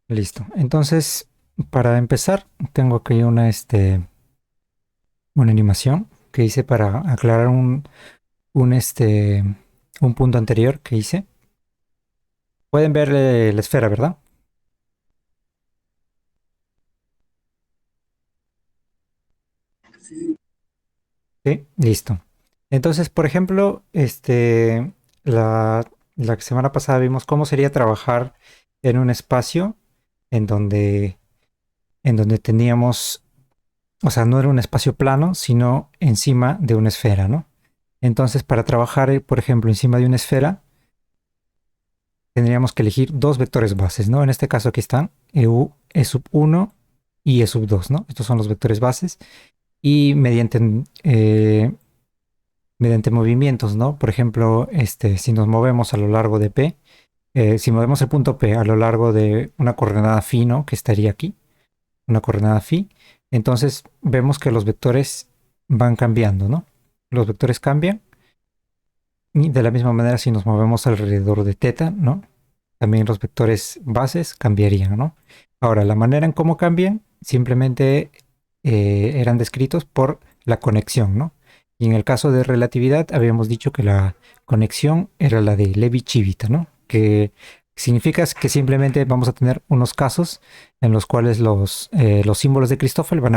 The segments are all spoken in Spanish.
Listo. Entonces, para empezar, tengo aquí una animación que hice para aclarar un, este, un punto anterior que hice. Pueden ver la esfera, ¿verdad? Sí, listo. Entonces, por ejemplo, la semana pasada vimos cómo sería trabajar en un espacio en donde teníamos, o sea, no era un espacio plano, sino encima de una esfera, ¿no? Entonces, para trabajar, por ejemplo, encima de una esfera, tendríamos que elegir dos vectores bases, ¿no? En este caso aquí están EU, E sub 1 y E sub 2, ¿no? Estos son los vectores bases y mediante movimientos, ¿no? Por ejemplo, si nos movemos a lo largo de P, si movemos el punto P a lo largo de una coordenada phi, ¿no? Que estaría aquí, una coordenada phi, entonces vemos que los vectores van cambiando, ¿no? Los vectores cambian y de la misma manera si nos movemos alrededor de teta, ¿no? También los vectores bases cambiarían, ¿no? Ahora, la manera en cómo cambian simplemente eran descritos por la conexión, ¿no? Y en el caso de relatividad habíamos dicho que la conexión era la de Levi-Civita, ¿no? Que significa que simplemente vamos a tener unos casos en los cuales los símbolos de Christoffel van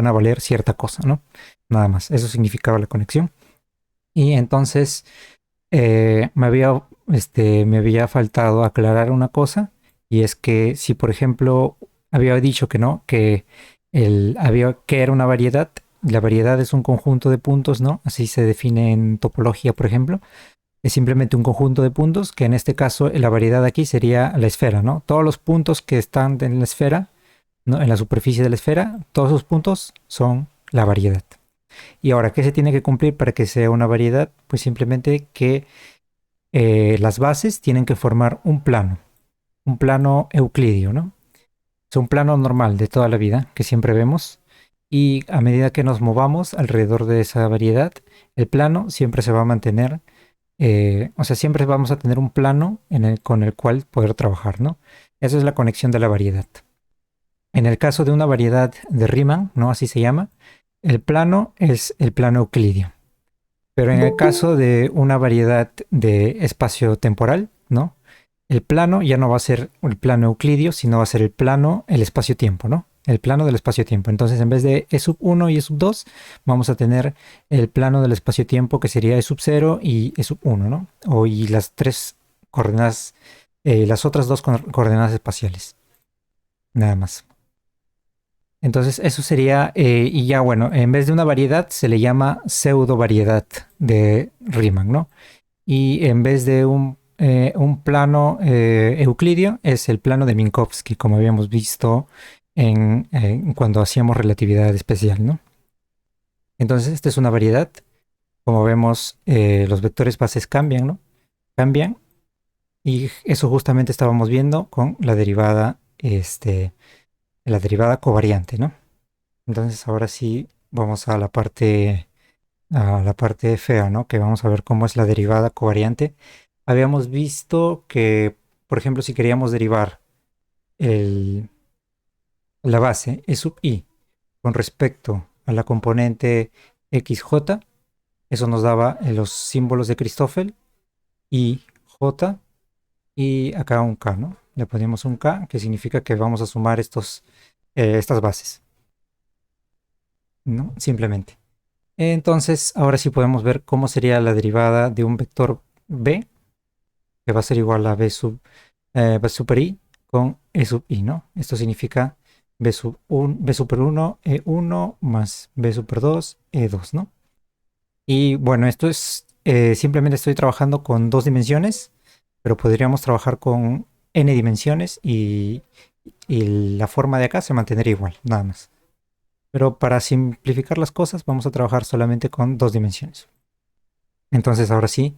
a valer cierta cosa, ¿no? Nada más, eso significaba la conexión. Y entonces me había faltado aclarar una cosa, y es que si, por ejemplo, había dicho que no, que era una variedad, la variedad es un conjunto de puntos, ¿no? Así se define en topología, por ejemplo. Es simplemente un conjunto de puntos, que en este caso la variedad aquí sería la esfera, ¿no? Todos los puntos que están en la esfera, ¿no? En la superficie de la esfera, todos esos puntos son la variedad. Y ahora, ¿qué se tiene que cumplir para que sea una variedad? Pues simplemente que las bases tienen que formar un plano euclidio, ¿no? Es un plano normal de toda la vida que siempre vemos. Y a medida que nos movamos alrededor de esa variedad, el plano siempre se va a mantener, o sea, siempre vamos a tener un plano con el cual poder trabajar, ¿no? Esa es la conexión de la variedad. En el caso de una variedad de Riemann, ¿no? Así se llama, el plano es el plano euclidio. Pero en el caso de una variedad de espacio temporal, ¿no? El plano ya no va a ser el plano euclidio, sino va a ser el espacio-tiempo, ¿no? El plano del espacio-tiempo. Entonces, en vez de E sub 1 y E sub 2, vamos a tener el plano del espacio-tiempo que sería E sub 0 y E sub 1, ¿no? Y las tres coordenadas, las otras dos coordenadas espaciales, nada más. Entonces, eso sería, y ya bueno, en vez de una variedad, se le llama pseudo variedad de Riemann, ¿no? Y en vez de un plano euclidio, es el plano de Minkowski, como habíamos visto cuando hacíamos relatividad especial, ¿no? Entonces, esta es una variedad. Como vemos, los vectores bases cambian, ¿no? Cambian. Y eso justamente estábamos viendo con la derivada covariante, ¿no? Entonces, ahora sí vamos a la parte fea, ¿no? Que vamos a ver cómo es la derivada covariante. Habíamos visto que, por ejemplo, si queríamos derivar el- la base E sub i con respecto a la componente xj, eso nos daba los símbolos de Christoffel y j y acá un k, ¿no? Le ponemos un k, que significa que vamos a sumar estas bases, ¿no? Simplemente. Entonces, ahora sí podemos ver cómo sería la derivada de un vector b, que va a ser igual a b super i con e sub i, ¿no? Esto significa b super 1 e1 más b super 2 e2, ¿no? Y bueno, esto es, simplemente estoy trabajando con dos dimensiones, pero podríamos trabajar con n dimensiones y la forma de acá se mantendría igual, nada más. Pero para simplificar las cosas, vamos a trabajar solamente con dos dimensiones. Entonces, ahora sí,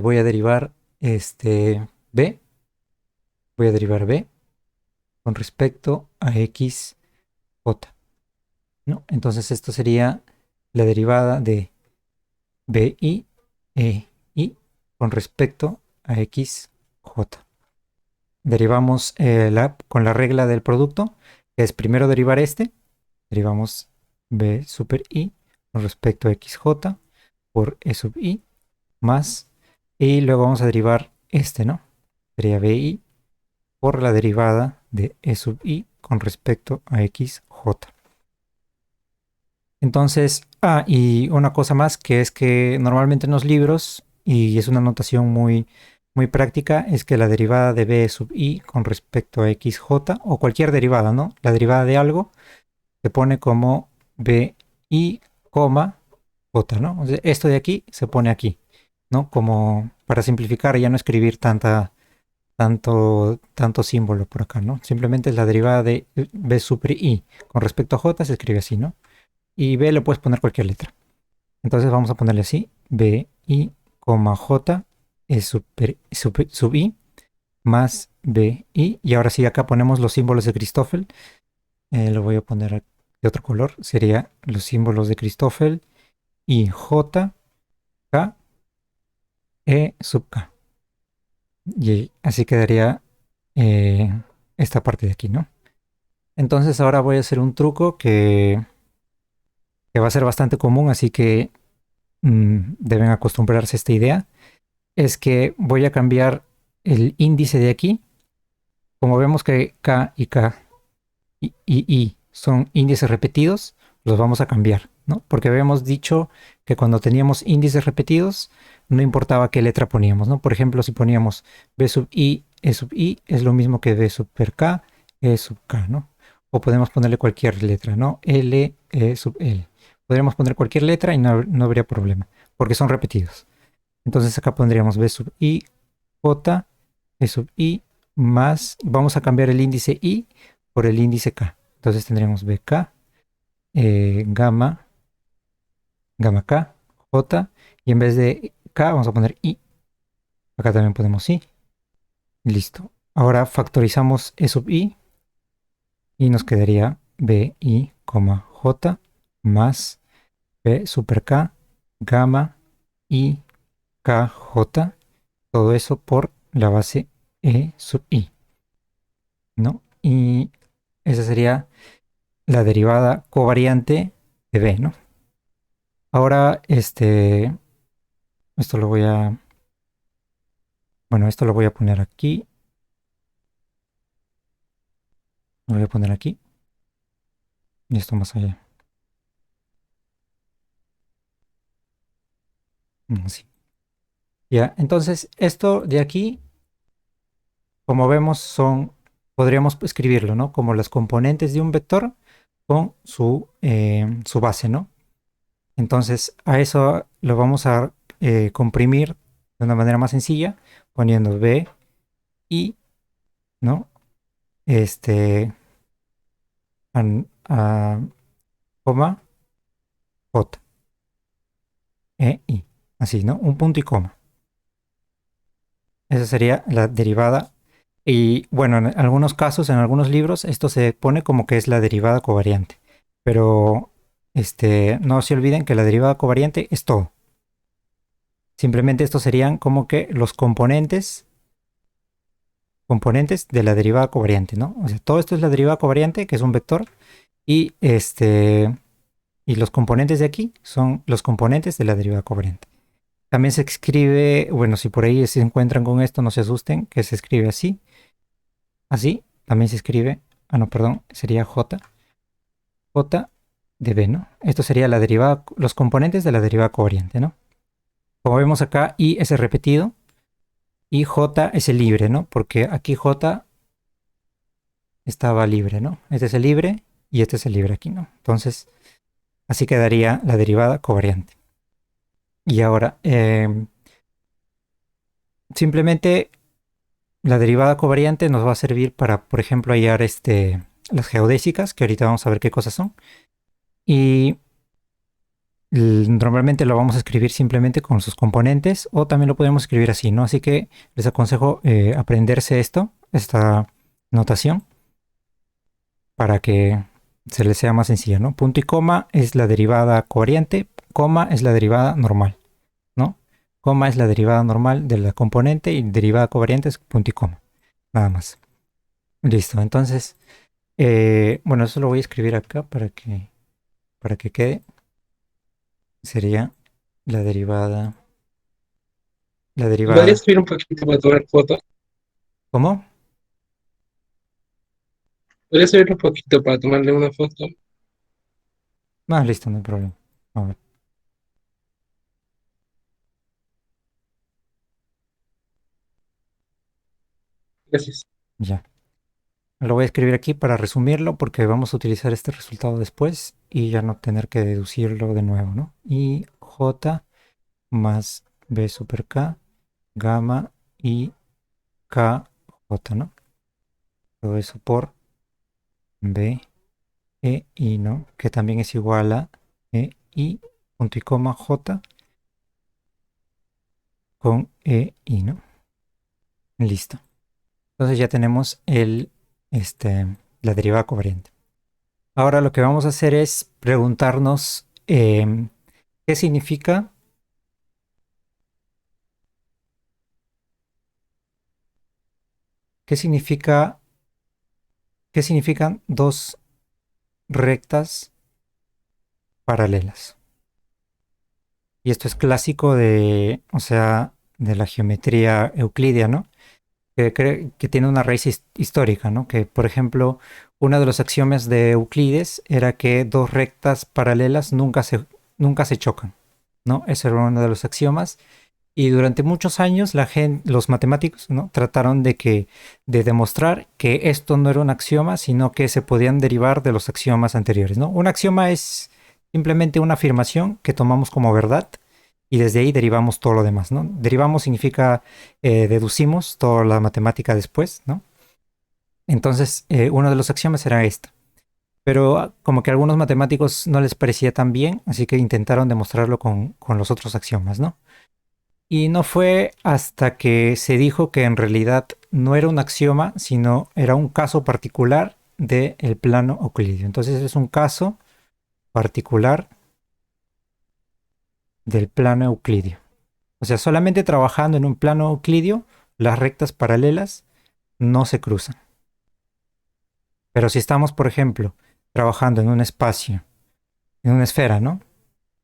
voy a derivar b, voy a derivar b con respecto a x, j, ¿no? Entonces esto sería la derivada de bi e i con respecto a x, j. derivamos con la regla del producto, que es primero derivar este, derivamos b super i con respecto a xj por e sub i más, y luego vamos a derivar este, ¿no? Sería bi por la derivada de e sub i con respecto a xj. Entonces, y una cosa más que es que normalmente en los libros, y es una notación muy práctica, es que la derivada de b sub i con respecto a xj, o cualquier derivada, ¿no? La derivada de algo se pone como b i, j, ¿no? O sea, esto de aquí se pone aquí, ¿no? Como para simplificar y ya no escribir tanto símbolo por acá, ¿no? Simplemente es la derivada de b super i con respecto a j se escribe así, ¿no? Y b le puedes poner cualquier letra. Entonces vamos a ponerle así, b i, j es sub i más b i. Y ahora sí, acá ponemos los símbolos de Christoffel. Lo voy a poner de otro color. Sería los símbolos de Christoffel y j, k, e sub k. Y así quedaría esta parte de aquí, ¿no? Entonces ahora voy a hacer un truco que va a ser bastante común, así que deben acostumbrarse a esta idea. Es que voy a cambiar el índice de aquí. Como vemos que K y K y I son índices repetidos, los vamos a cambiar, ¿no? Porque habíamos dicho que cuando teníamos índices repetidos, no importaba qué letra poníamos, ¿no? Por ejemplo, si poníamos B sub I, E sub I, es lo mismo que B super K, E sub K, ¿no? O podemos ponerle cualquier letra, ¿no? L, E sub L. Podríamos poner cualquier letra y no habría problema, porque son repetidos. Entonces acá pondríamos B sub I, J, E sub I, más, vamos a cambiar el índice I por el índice K. Entonces tendríamos BK, gamma, gamma K, J, y en vez de K vamos a poner I. Acá también ponemos I. Listo. Ahora factorizamos E sub I y nos quedaría BI, J, más B super K, gamma I, KJ, todo eso por la base E sub I, ¿no? Y esa sería la derivada covariante de B, ¿no? Ahora, esto lo voy a, bueno, esto lo voy a poner aquí, lo voy a poner aquí, y esto más allá. Así. Ya, entonces, esto de aquí, como vemos, podríamos escribirlo, ¿no? Como las componentes de un vector con su base, ¿no? Entonces, a eso lo vamos a comprimir de una manera más sencilla, poniendo B, I, ¿no? A, coma, J, E, I. Así, ¿no? Un punto y coma. Esa sería la derivada. Y bueno, en algunos casos, en algunos libros, esto se pone como que es la derivada covariante. Pero no se olviden que la derivada covariante es todo. Simplemente estos serían como que los componentes de la derivada covariante, ¿no? O sea, todo esto es la derivada covariante, que es un vector, y y los componentes de aquí son los componentes de la derivada covariante. También se escribe, bueno, si por ahí se encuentran con esto, no se asusten, que se escribe así, así, también se escribe, no, perdón, sería J de B, ¿no? Esto sería la derivada, los componentes de la derivada covariante, ¿no? Como vemos acá, I es el repetido y J es el libre, ¿no? Porque aquí J estaba libre, ¿no? Este es el libre y este es el libre aquí, ¿no? Entonces, así quedaría la derivada covariante. Y ahora, simplemente la derivada covariante nos va a servir para, por ejemplo, hallar las geodésicas, que ahorita vamos a ver qué cosas son. Y normalmente lo vamos a escribir simplemente con sus componentes o también lo podemos escribir así, ¿no? Así que les aconsejo aprenderse esta notación, para que se les sea más sencilla, ¿no? Punto y coma es la derivada covariante, coma es la derivada normal, ¿no? Coma es la derivada normal de la componente y derivada covariante es punto y coma. nada más. Listo, entonces, bueno, eso lo voy a escribir acá para que quede. Sería la derivada, la ¿Podría derivada. subir un poquito para tomar fotos? ¿Cómo? ¿Podría subir un poquito para tomarle una foto? Ah, listo, no hay problema. A ver, Gracias. ya. Lo voy a escribir aquí para resumirlo porque vamos a utilizar este resultado después y ya no tener que deducirlo de nuevo, ¿no? Y J más B super K, gamma y K J, ¿no? Todo eso por B E I, ¿no? Que también es igual a E I punto y coma J con E I, ¿no? Listo. Entonces ya tenemos la derivada covariante. Ahora lo que vamos a hacer es preguntarnos qué significa, qué significa, qué significan dos rectas paralelas. Y esto es clásico de, o sea, de la geometría euclidia, ¿no? Que tiene una raíz histórica, ¿no? Que, por ejemplo, uno de los axiomas de Euclides era que dos rectas paralelas nunca se chocan, ¿no? Ese era uno de los axiomas. Y durante muchos años los matemáticos, ¿no? Trataron de demostrar que esto no era un axioma, sino que se podían derivar de los axiomas anteriores, ¿no? Un axioma es simplemente una afirmación que tomamos como verdad y desde ahí derivamos todo lo demás, ¿no? Derivamos significa deducimos toda la matemática después, ¿no? Entonces, uno de los axiomas era esto. Pero como que a algunos matemáticos no les parecía tan bien, así que intentaron demostrarlo con los otros axiomas, ¿no? Y no fue hasta que se dijo que en realidad no era un axioma, sino era un caso particular del plano euclidio. Entonces es un caso particular del plano euclidio. O sea, solamente trabajando en un plano euclidio, las rectas paralelas no se cruzan. Pero si estamos, por ejemplo, trabajando en un espacio, en una esfera, ¿no?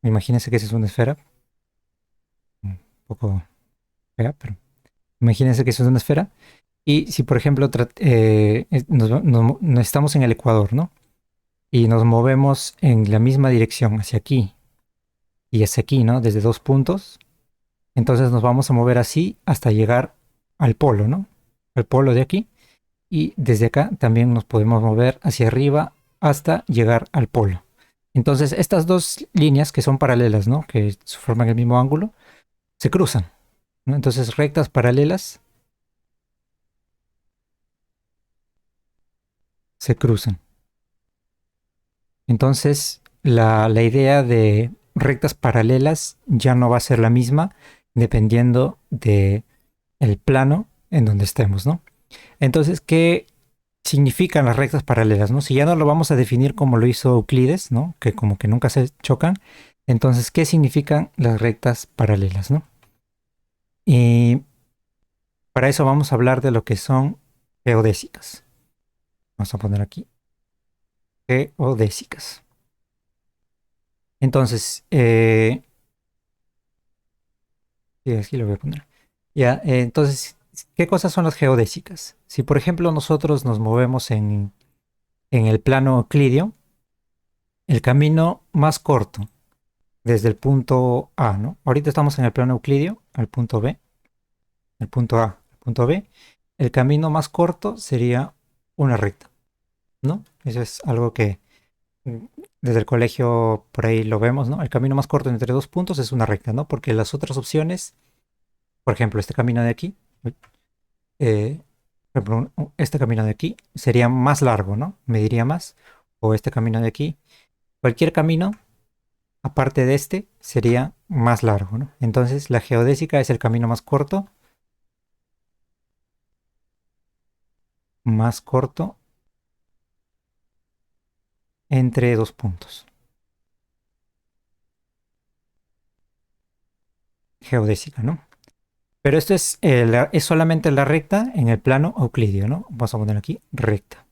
Imagínense que esa es una esfera, un poco fea, pero imagínense que eso es una esfera. Y si, por ejemplo, estamos en el ecuador, ¿no? Y nos movemos en la misma dirección, hacia aquí y hacia aquí, ¿no? Desde dos puntos. Entonces nos vamos a mover así hasta llegar al polo, ¿no? Al polo de aquí. Y desde acá también nos podemos mover hacia arriba hasta llegar al polo. Entonces estas dos líneas que son paralelas, ¿no? Que forman el mismo ángulo, se cruzan, ¿no? Entonces rectas paralelas se cruzan. Entonces, la idea de rectas paralelas ya no va a ser la misma dependiendo de el plano en donde estemos, ¿no? Entonces, ¿qué significan las rectas paralelas, no? Si ya no lo vamos a definir como lo hizo Euclides, ¿no? Que como que nunca se chocan. Entonces, ¿qué significan las rectas paralelas, no? Y para eso vamos a hablar de lo que son geodésicas. Vamos a poner aquí geodésicas. Entonces, sí, aquí lo voy a poner. Ya, entonces, ¿qué cosas son las geodésicas? Si, por ejemplo, nosotros nos movemos en el plano euclidio, el camino más corto desde el punto A, ¿no? Ahorita estamos en el plano euclidio, al punto B, el punto A, el punto B. El camino más corto sería una recta, ¿no? Eso es algo que mm, desde el colegio por ahí lo vemos, ¿no? El camino más corto entre dos puntos es una recta, ¿no? Porque las otras opciones, por ejemplo, este camino de aquí, eh, por ejemplo, este camino de aquí sería más largo, ¿no? Mediría más. O este camino de aquí. Cualquier camino, aparte de este, sería más largo, ¿no? Entonces, la geodésica es el camino más corto entre dos puntos. Geodésica, ¿no? Pero esto es solamente la recta en el plano euclídeo, ¿no? Vamos a poner aquí recta,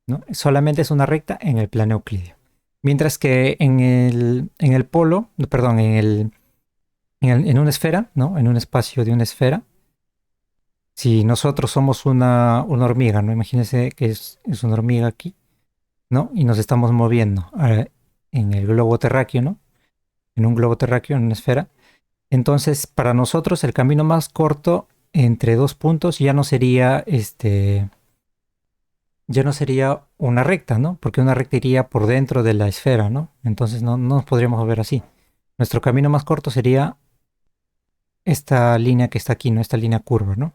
¿no? Solamente es una recta en el plano euclídeo. Mientras que en el polo, no, perdón, en una esfera, ¿no? En un espacio de una esfera, si nosotros somos una hormiga, ¿no? Imagínense que es una hormiga aquí, ¿no? Y nos estamos moviendo en el globo terráqueo, ¿no? En un globo terráqueo, en una esfera. Entonces, para nosotros el camino más corto entre dos puntos ya no sería una recta, ¿no? Porque una recta iría por dentro de la esfera, ¿no? Entonces no nos podríamos mover así. Nuestro camino más corto sería esta línea que está aquí, ¿no? Esta línea curva, ¿no?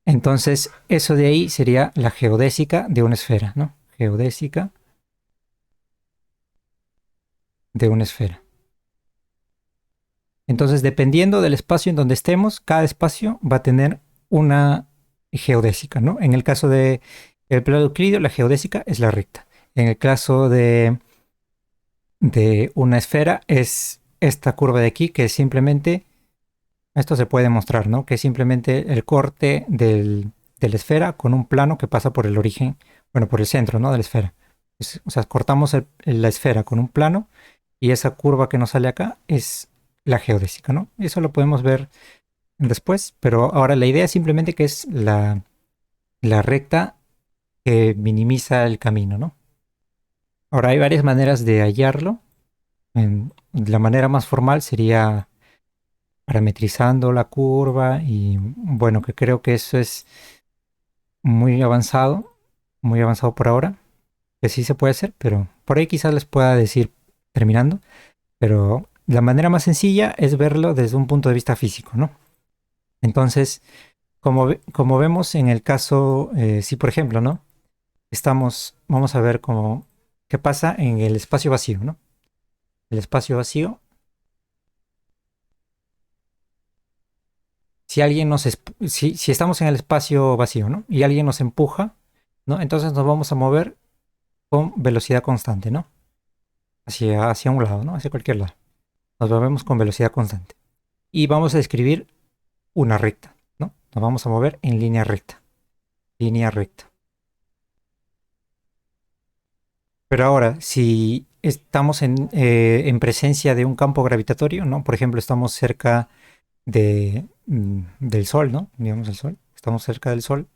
Entonces, eso de ahí sería la geodésica de una esfera, ¿no? Geodésica de una esfera. Entonces, dependiendo del espacio en donde estemos, cada espacio va a tener una geodésica, ¿no? En el caso de el plano euclídeo, la geodésica es la recta. En el caso de una esfera es esta curva de aquí, que es simplemente, esto se puede mostrar, ¿no? Que es simplemente el corte de la esfera con un plano que pasa por el origen, bueno, por el centro, ¿no? De la esfera. O sea, cortamos la esfera con un plano y esa curva que nos sale acá es la geodésica, ¿no? Eso lo podemos ver después, pero ahora la idea es simplemente que es la recta que minimiza el camino, ¿no? Ahora hay varias maneras de hallarlo. La manera más formal sería parametrizando la curva y bueno, que creo que eso es muy avanzado por ahora, que sí se puede hacer, pero por ahí quizás les pueda decir terminando, pero la manera más sencilla es verlo desde un punto de vista físico, ¿no? Entonces, como vemos en el caso, si por ejemplo, ¿no? Vamos a ver qué pasa en el espacio vacío, ¿no? El espacio vacío, si estamos en el espacio vacío, ¿no? Y alguien nos empuja, ¿no? Entonces nos vamos a mover con velocidad constante, ¿no? Hacia un lado, ¿no? Hacia cualquier lado. Nos movemos con velocidad constante. Y vamos a escribir una recta, ¿no? Nos vamos a mover en línea recta. Línea recta. Pero ahora, si estamos en presencia de un campo gravitatorio, ¿no? Por ejemplo, estamos cerca del Sol, ¿no? Digamos el Sol. Estamos cerca del Sol.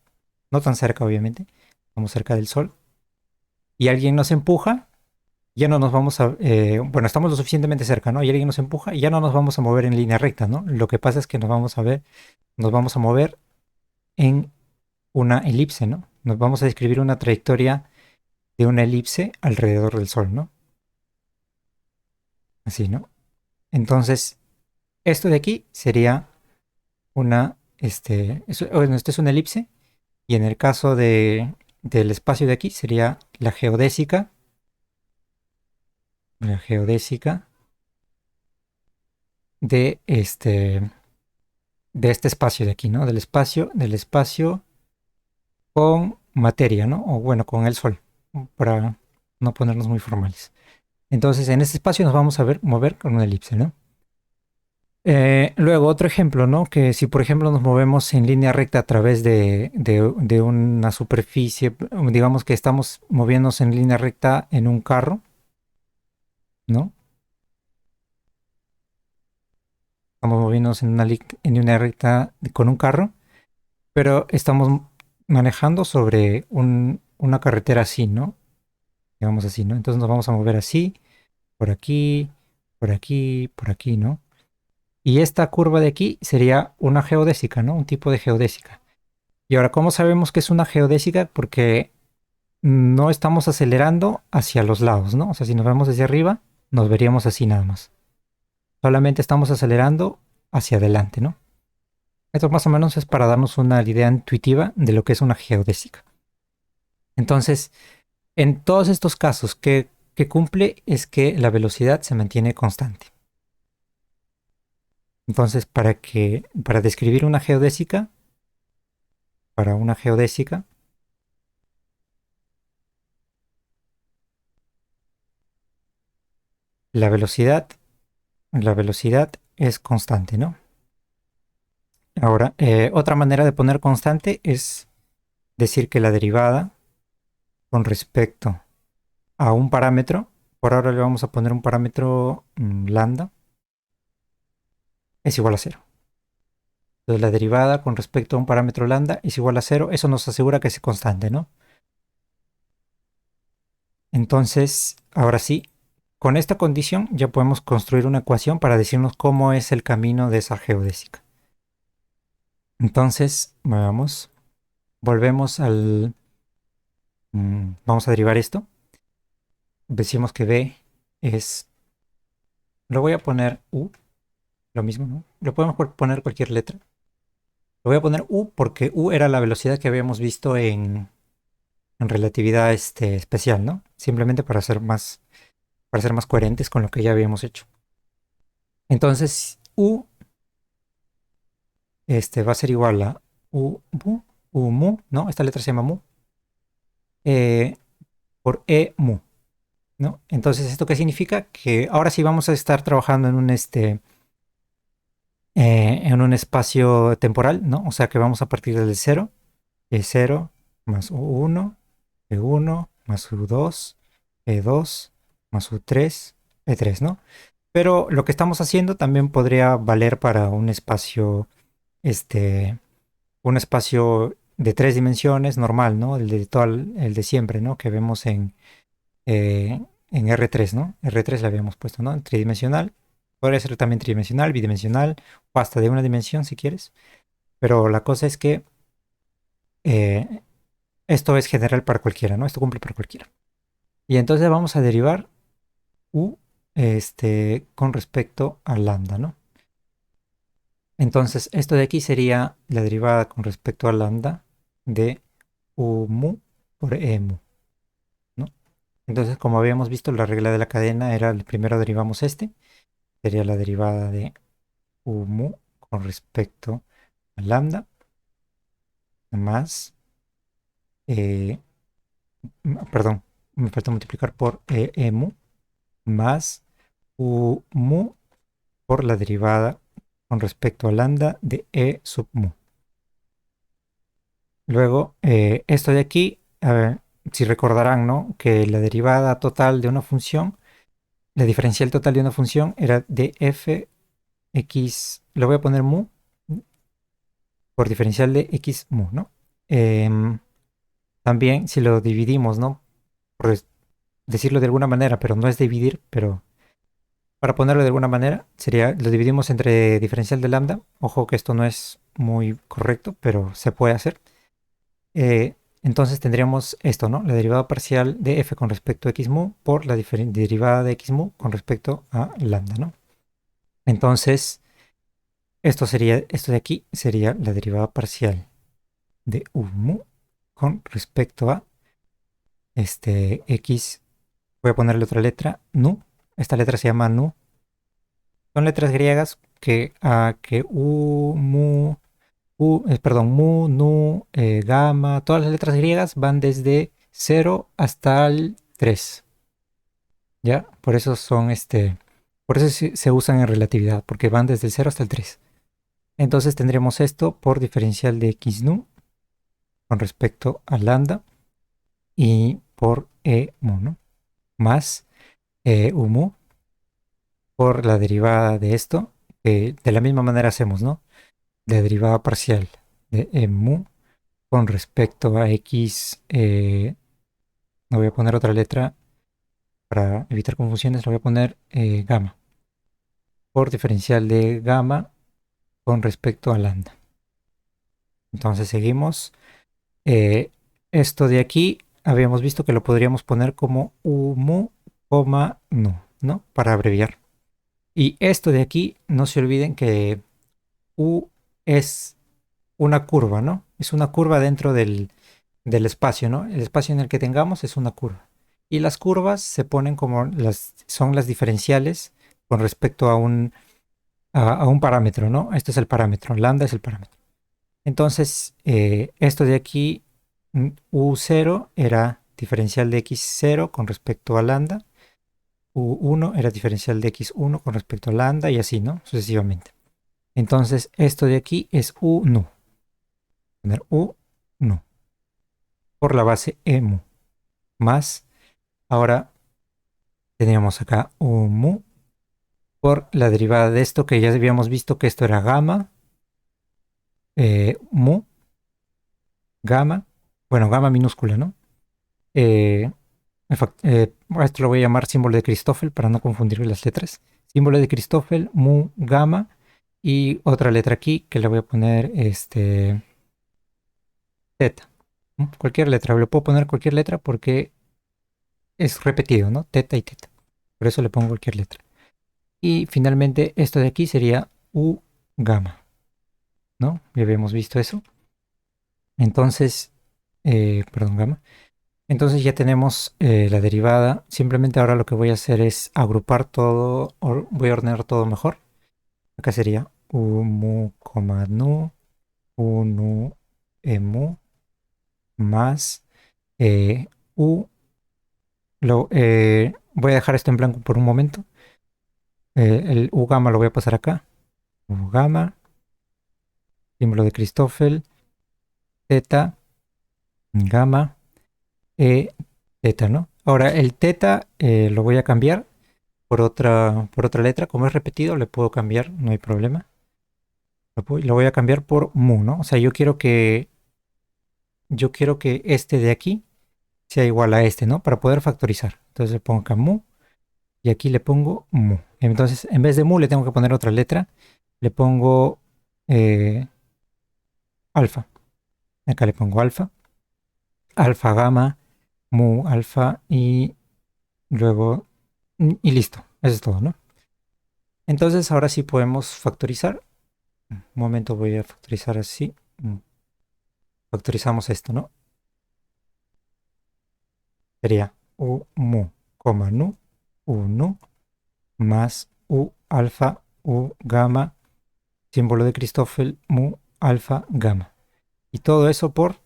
No tan cerca, obviamente. Estamos cerca del Sol. Y alguien nos empuja, ya no nos vamos bueno, estamos lo suficientemente cerca, ¿no? Y alguien nos empuja y ya no nos vamos a mover en línea recta, ¿no? Lo que pasa es que nos vamos a mover en una elipse, ¿no? Nos vamos a describir una trayectoria de una elipse alrededor del Sol, ¿no? Así, ¿no? Entonces, esto de aquí sería bueno, esto es una elipse y en el caso del espacio de aquí sería la geodésica de de este espacio de aquí, ¿no? Del espacio con materia, ¿no? O bueno, con el Sol, para no ponernos muy formales. Entonces, en este espacio nos vamos a mover con una elipse, ¿no? Luego, otro ejemplo, ¿no? Que si, por ejemplo, nos movemos en línea recta a través de una superficie, digamos que estamos moviéndonos en línea recta en un carro, ¿no? Estamos moviéndonos en una recta con un carro, pero estamos manejando sobre una carretera así, ¿no? Digamos así, ¿no? Entonces nos vamos a mover así, por aquí, por aquí, por aquí, ¿no? Y esta curva de aquí sería una geodésica, ¿no? Un tipo de geodésica. Y ahora, ¿cómo sabemos que es una geodésica? Porque no estamos acelerando hacia los lados, ¿no? O sea, si nos vemos desde arriba, nos veríamos así nada más. Solamente estamos acelerando hacia adelante, ¿no? Esto más o menos es para darnos una idea intuitiva de lo que es una geodésica. Entonces, en todos estos casos, que cumple es que la velocidad se mantiene constante. Entonces, para describir para una geodésica, la velocidad, la velocidad es constante, ¿no? Ahora, otra manera de poner constante es decir que la derivada con respecto a un parámetro, por ahora le vamos a poner un parámetro lambda, es igual a cero. Entonces la derivada con respecto a un parámetro lambda es igual a cero. Eso nos asegura que es constante, ¿no? Entonces, ahora sí, con esta condición ya podemos construir una ecuación para decirnos cómo es el camino de esa geodésica. Entonces, volvemos al... vamos a derivar esto. Decimos que B es... Lo voy a poner U, lo mismo, ¿no? Lo podemos poner cualquier letra. Lo voy a poner U porque U era la velocidad que habíamos visto en relatividad especial, ¿no? Simplemente para ser más coherentes con lo que ya habíamos hecho. Entonces, U va a ser igual a U mu, ¿no? Esta letra se llama mu, eh, por E mu, ¿no? Entonces, ¿esto qué significa? Que ahora sí vamos a estar trabajando en un espacio temporal, ¿no? O sea que vamos a partir del 0, E0 más U1, E1 más U2, E2 más U3, E3, ¿no? Pero lo que estamos haciendo también podría valer para este, un espacio de 3 dimensiones normal, ¿no? El de siempre, ¿no? Que vemos en R3, ¿no? R3 le habíamos puesto, ¿no? Tridimensional. Podría ser también tridimensional, bidimensional, o hasta de una dimensión si quieres. Pero la cosa es que eh, esto es general para cualquiera, ¿no? Esto cumple para cualquiera. Y entonces vamos a derivar U con respecto a lambda, ¿no? Entonces, esto de aquí sería la derivada con respecto a lambda de U mu por E mu, ¿no? Entonces, como habíamos visto, la regla de la cadena era, el primero derivamos sería la derivada de U mu con respecto a lambda, más, eh, perdón, me falta multiplicar por E mu, más U mu por la derivada con respecto a lambda de E sub mu. Luego, esto de aquí, a ver, si recordarán, ¿no? Que la derivada total de una función, la diferencial total de una función era de f x, lo voy a poner mu, por diferencial de x mu, ¿no? Em, También si lo dividimos, ¿no? Por decirlo de alguna manera, pero no es dividir, pero para ponerlo de alguna manera, sería, lo dividimos entre diferencial de lambda. Ojo que esto no es muy correcto, pero se puede hacer. Eh, entonces tendríamos esto, ¿no? La derivada parcial de f con respecto a x mu por la derivada de x mu con respecto a lambda, ¿no? Entonces, esto de aquí sería la derivada parcial de u mu con respecto a x. Voy a ponerle otra letra, nu. Esta letra se llama nu. Son letras griegas que u, mu, perdón, mu, nu, gamma, todas las letras griegas van desde 0 hasta el 3. ¿Ya? Por eso por eso se usan en relatividad, porque van desde el 0 hasta el 3. Entonces tendremos esto por diferencial de x nu con respecto a lambda y por e mu, ¿no? Más u mu por la derivada de esto, que de la misma manera hacemos, ¿no? La derivada parcial de e mu con respecto a x, no voy a poner otra letra para evitar confusiones, lo voy a poner gamma, por diferencial de gamma con respecto a lambda. Entonces seguimos. Eh, Esto de aquí habíamos visto que lo podríamos poner como u mu, nu, ¿no? Para abreviar. Y esto de aquí, no se olviden que u es una curva, ¿no? Es una curva dentro del espacio, ¿no? El espacio en el que tengamos es una curva. Y las curvas se ponen como son las diferenciales con respecto a un parámetro, ¿no? Este es el parámetro, lambda es el parámetro. Entonces, esto de aquí, U0 era diferencial de x0 con respecto a lambda. U1 era diferencial de x1 con respecto a lambda y así, ¿no? Sucesivamente. Entonces, esto de aquí es U nu. Poner U nu por la base E mu. Más, ahora teníamos acá U mu por la derivada de esto que ya habíamos visto que esto era gamma, mu, gamma, bueno, gamma minúscula, ¿no? Eh, esto lo voy a llamar símbolo de Christoffel para no confundir las letras. Símbolo de Christoffel, mu, gamma y otra letra aquí que le voy a poner teta. ¿No? Cualquier letra, le puedo poner cualquier letra porque es repetido, ¿no? Teta y teta. Por eso le pongo cualquier letra. Y finalmente esto de aquí sería u gamma, ¿no? Ya habíamos visto eso. Entonces, perdón, gamma. Entonces ya tenemos la derivada. Simplemente ahora lo que voy a hacer es agrupar todo, voy a ordenar todo mejor. Acá sería u mu, nu, u nu, mu, más u. Voy a dejar esto en blanco por un momento. El u gamma lo voy a pasar acá. U gamma, símbolo de Christoffel, teta, gamma, teta, ¿no? Ahora el teta lo voy a cambiar por otra letra. Como es repetido, le puedo cambiar, no hay problema. Lo voy a cambiar por mu, ¿no? O sea, yo quiero que este de aquí sea igual a este, ¿no? Para poder factorizar. Entonces le pongo acá mu y aquí le pongo mu. Entonces, en vez de mu le tengo que poner otra letra. Le pongo alfa. Acá le pongo alfa. Alfa, gamma, mu, alfa y luego... Y listo. Eso es todo, ¿no? Entonces ahora sí podemos factorizar. Un momento voy a factorizar así. Factorizamos esto, ¿no? Sería u mu, nu, u nu, más u alfa, u gamma, símbolo de Christoffel, mu alfa, gamma. Y todo eso por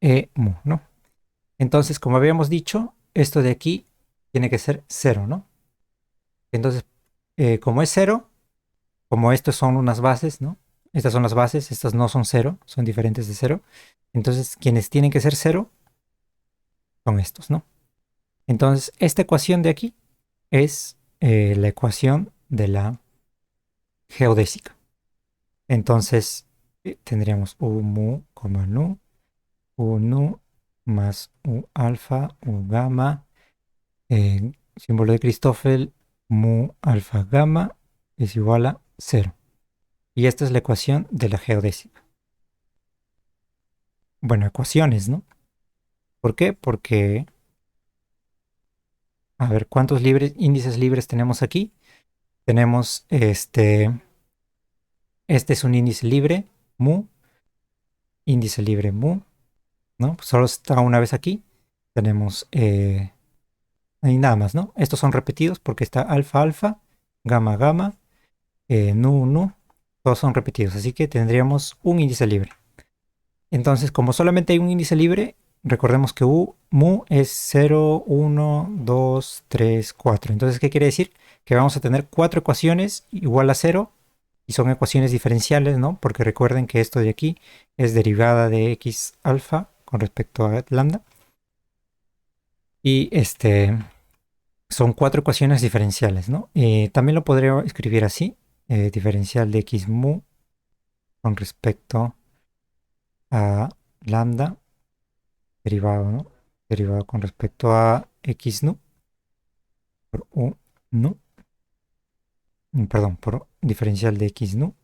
e mu, ¿no? Entonces, como habíamos dicho, esto de aquí tiene que ser 0, ¿no? Entonces, como es 0, como estos son unas bases, ¿no? Estas son las bases, estas no son 0, son diferentes de 0. Entonces, quienes tienen que ser 0 son estos, ¿no? Entonces, esta ecuación de aquí es la ecuación de la geodésica. Entonces, tendríamos u mu, nu, u nu más u alfa, u gamma, símbolo de Christoffel, mu alfa gamma es igual a 0. Y esta es la ecuación de la geodésica. Bueno, ecuaciones, ¿no? ¿Por qué? Porque, a ver, ¿cuántos índices libres tenemos aquí? Tenemos este es un índice libre, mu, índice libre mu, ¿no? Pues solo está una vez aquí. Tenemos, y nada más, ¿no? Estos son repetidos porque está alfa, alfa, gamma, gamma, nu, nu, todos son repetidos. Así que tendríamos un índice libre. Entonces, como solamente hay un índice libre, recordemos que mu es 0, 1, 2, 3, 4. Entonces, ¿qué quiere decir? Que vamos a tener 4 ecuaciones igual a 0 y son ecuaciones diferenciales, ¿no? Porque recuerden que esto de aquí es derivada de x alfa con respecto a lambda. Y son 4 ecuaciones diferenciales, ¿no? También lo podría escribir así, diferencial de x mu con respecto a lambda derivado, ¿no? Derivado con respecto a x nu por u nu, perdón, por diferencial de x nu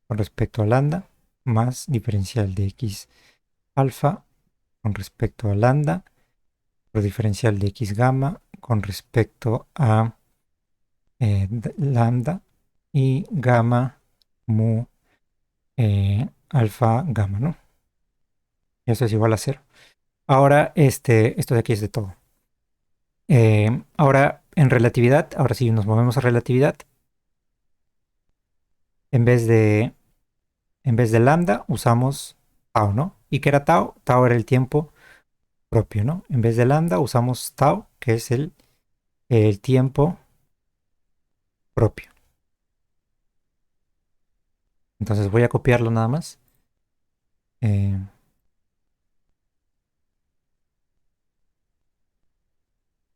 con respecto a lambda más diferencial de x alfa con respecto a lambda por diferencial de x gamma con respecto a lambda y gamma mu alfa gamma, ¿no? Y eso es igual a 0. Ahora, esto de aquí es de todo. Ahora, en relatividad, ahora sí nos movemos a relatividad. En vez de lambda, usamos tau, ¿no? ¿Y qué era tau? Tau era el tiempo propio, ¿no? En vez de lambda, usamos tau, que es el el tiempo propio. Entonces voy a copiarlo nada más. Eh,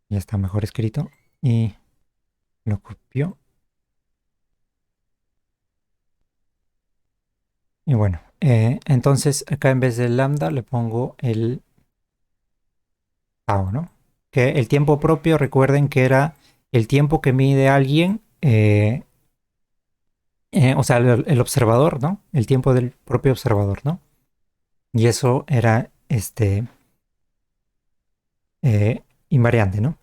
ya está mejor escrito. Y lo copio. Y bueno, entonces acá en vez del lambda le pongo el tau, ¿no? Que el tiempo propio, recuerden que era el tiempo que mide alguien, o sea, el observador, ¿no? El tiempo del propio observador, ¿no? Y eso era invariante, ¿no?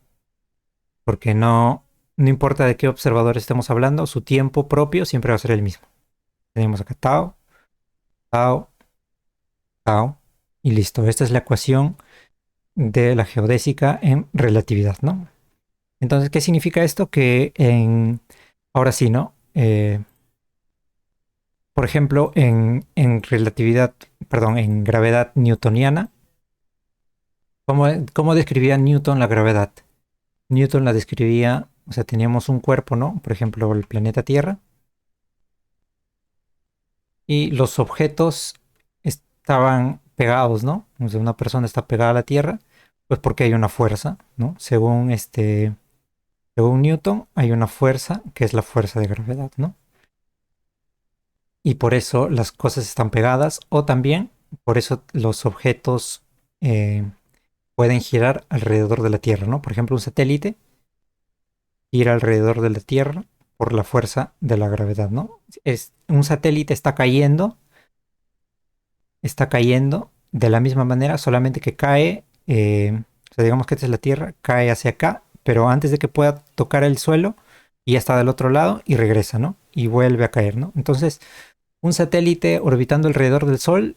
Porque no importa de qué observador estemos hablando, su tiempo propio siempre va a ser el mismo. Tenemos acá tau, tau, tau, y listo. Esta es la ecuación de la geodésica en relatividad, ¿no? Entonces, ¿qué significa esto? Ahora sí, ¿no? Por ejemplo, en relatividad, perdón, en gravedad newtoniana, ¿cómo describía Newton la gravedad? Newton la describía, o sea, teníamos un cuerpo, ¿no? Por ejemplo, el planeta Tierra, y los objetos estaban pegados, ¿no? O sea, una persona está pegada a la Tierra, pues porque hay una fuerza, ¿no? Según Newton, hay una fuerza que es la fuerza de gravedad, ¿no? Y por eso las cosas están pegadas, o también por eso los objetos pueden girar alrededor de la Tierra, ¿no? Por ejemplo, un satélite gira alrededor de la Tierra por la fuerza de la gravedad, ¿no? Un satélite está cayendo de la misma manera, solamente que cae, o sea, digamos que esta es la Tierra, cae hacia acá, pero antes de que pueda tocar el suelo, ya está del otro lado y regresa, ¿no? Y vuelve a caer, ¿no? Entonces, un satélite orbitando alrededor del Sol,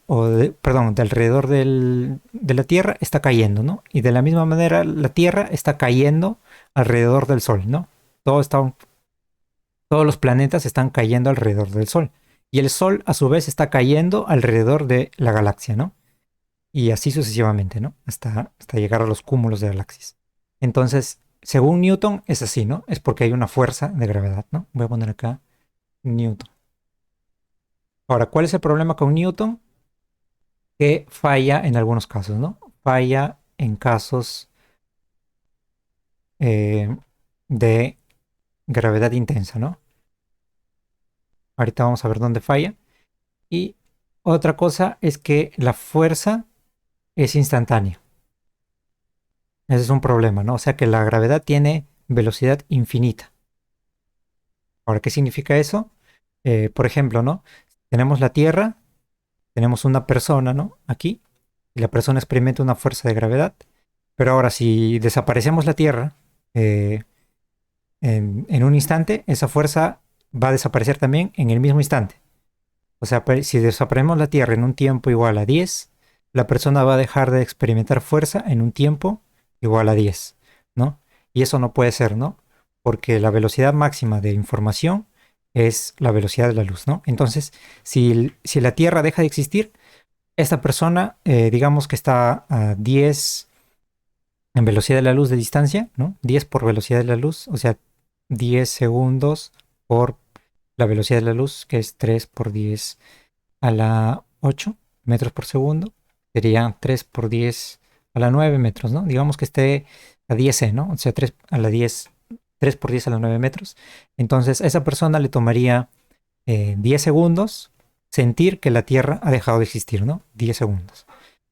perdón, de alrededor de la Tierra, está cayendo, ¿no? Y de la misma manera, la Tierra está cayendo alrededor del Sol, ¿no? Todos los planetas están cayendo alrededor del Sol. Y el Sol, a su vez, está cayendo alrededor de la galaxia, ¿no? Y así sucesivamente, ¿no? Hasta llegar a los cúmulos de galaxias. Entonces, según Newton, es así, ¿no? Es porque hay una fuerza de gravedad, ¿no? Voy a poner acá Newton. Ahora, ¿cuál es el problema con Newton? Que falla en algunos casos, ¿no? Falla en casos eh, de gravedad intensa, ¿no? Ahorita vamos a ver dónde falla. Y otra cosa es que la fuerza es instantánea. Ese es un problema, ¿no? O sea que la gravedad tiene velocidad infinita. Ahora, ¿qué significa eso? Por ejemplo, ¿no? Tenemos la Tierra, tenemos una persona, ¿no? Aquí, y la persona experimenta una fuerza de gravedad. Pero ahora, si desaparecemos la Tierra en un instante, esa fuerza va a desaparecer también en el mismo instante. O sea, si desaparecemos la Tierra en un tiempo igual a 10, la persona va a dejar de experimentar fuerza en un tiempo igual a 10, ¿no? Y eso no puede ser, ¿no? Porque la velocidad máxima de información es la velocidad de la luz, ¿no? Entonces, si la Tierra deja de existir, esta persona, digamos que está a 10 en velocidad de la luz de distancia, ¿no? 10 por velocidad de la luz, o sea, 10 segundos por la velocidad de la luz, que es 3 por 10 a la 8 metros por segundo, sería 3 por 10 a la 9 metros, ¿no? Digamos que esté a 10 ¿no? O sea, 3 a la 10, 3 por 10 a la 9 metros. Entonces, a esa persona le tomaría 10 segundos sentir que la Tierra ha dejado de existir, ¿no? 10 segundos.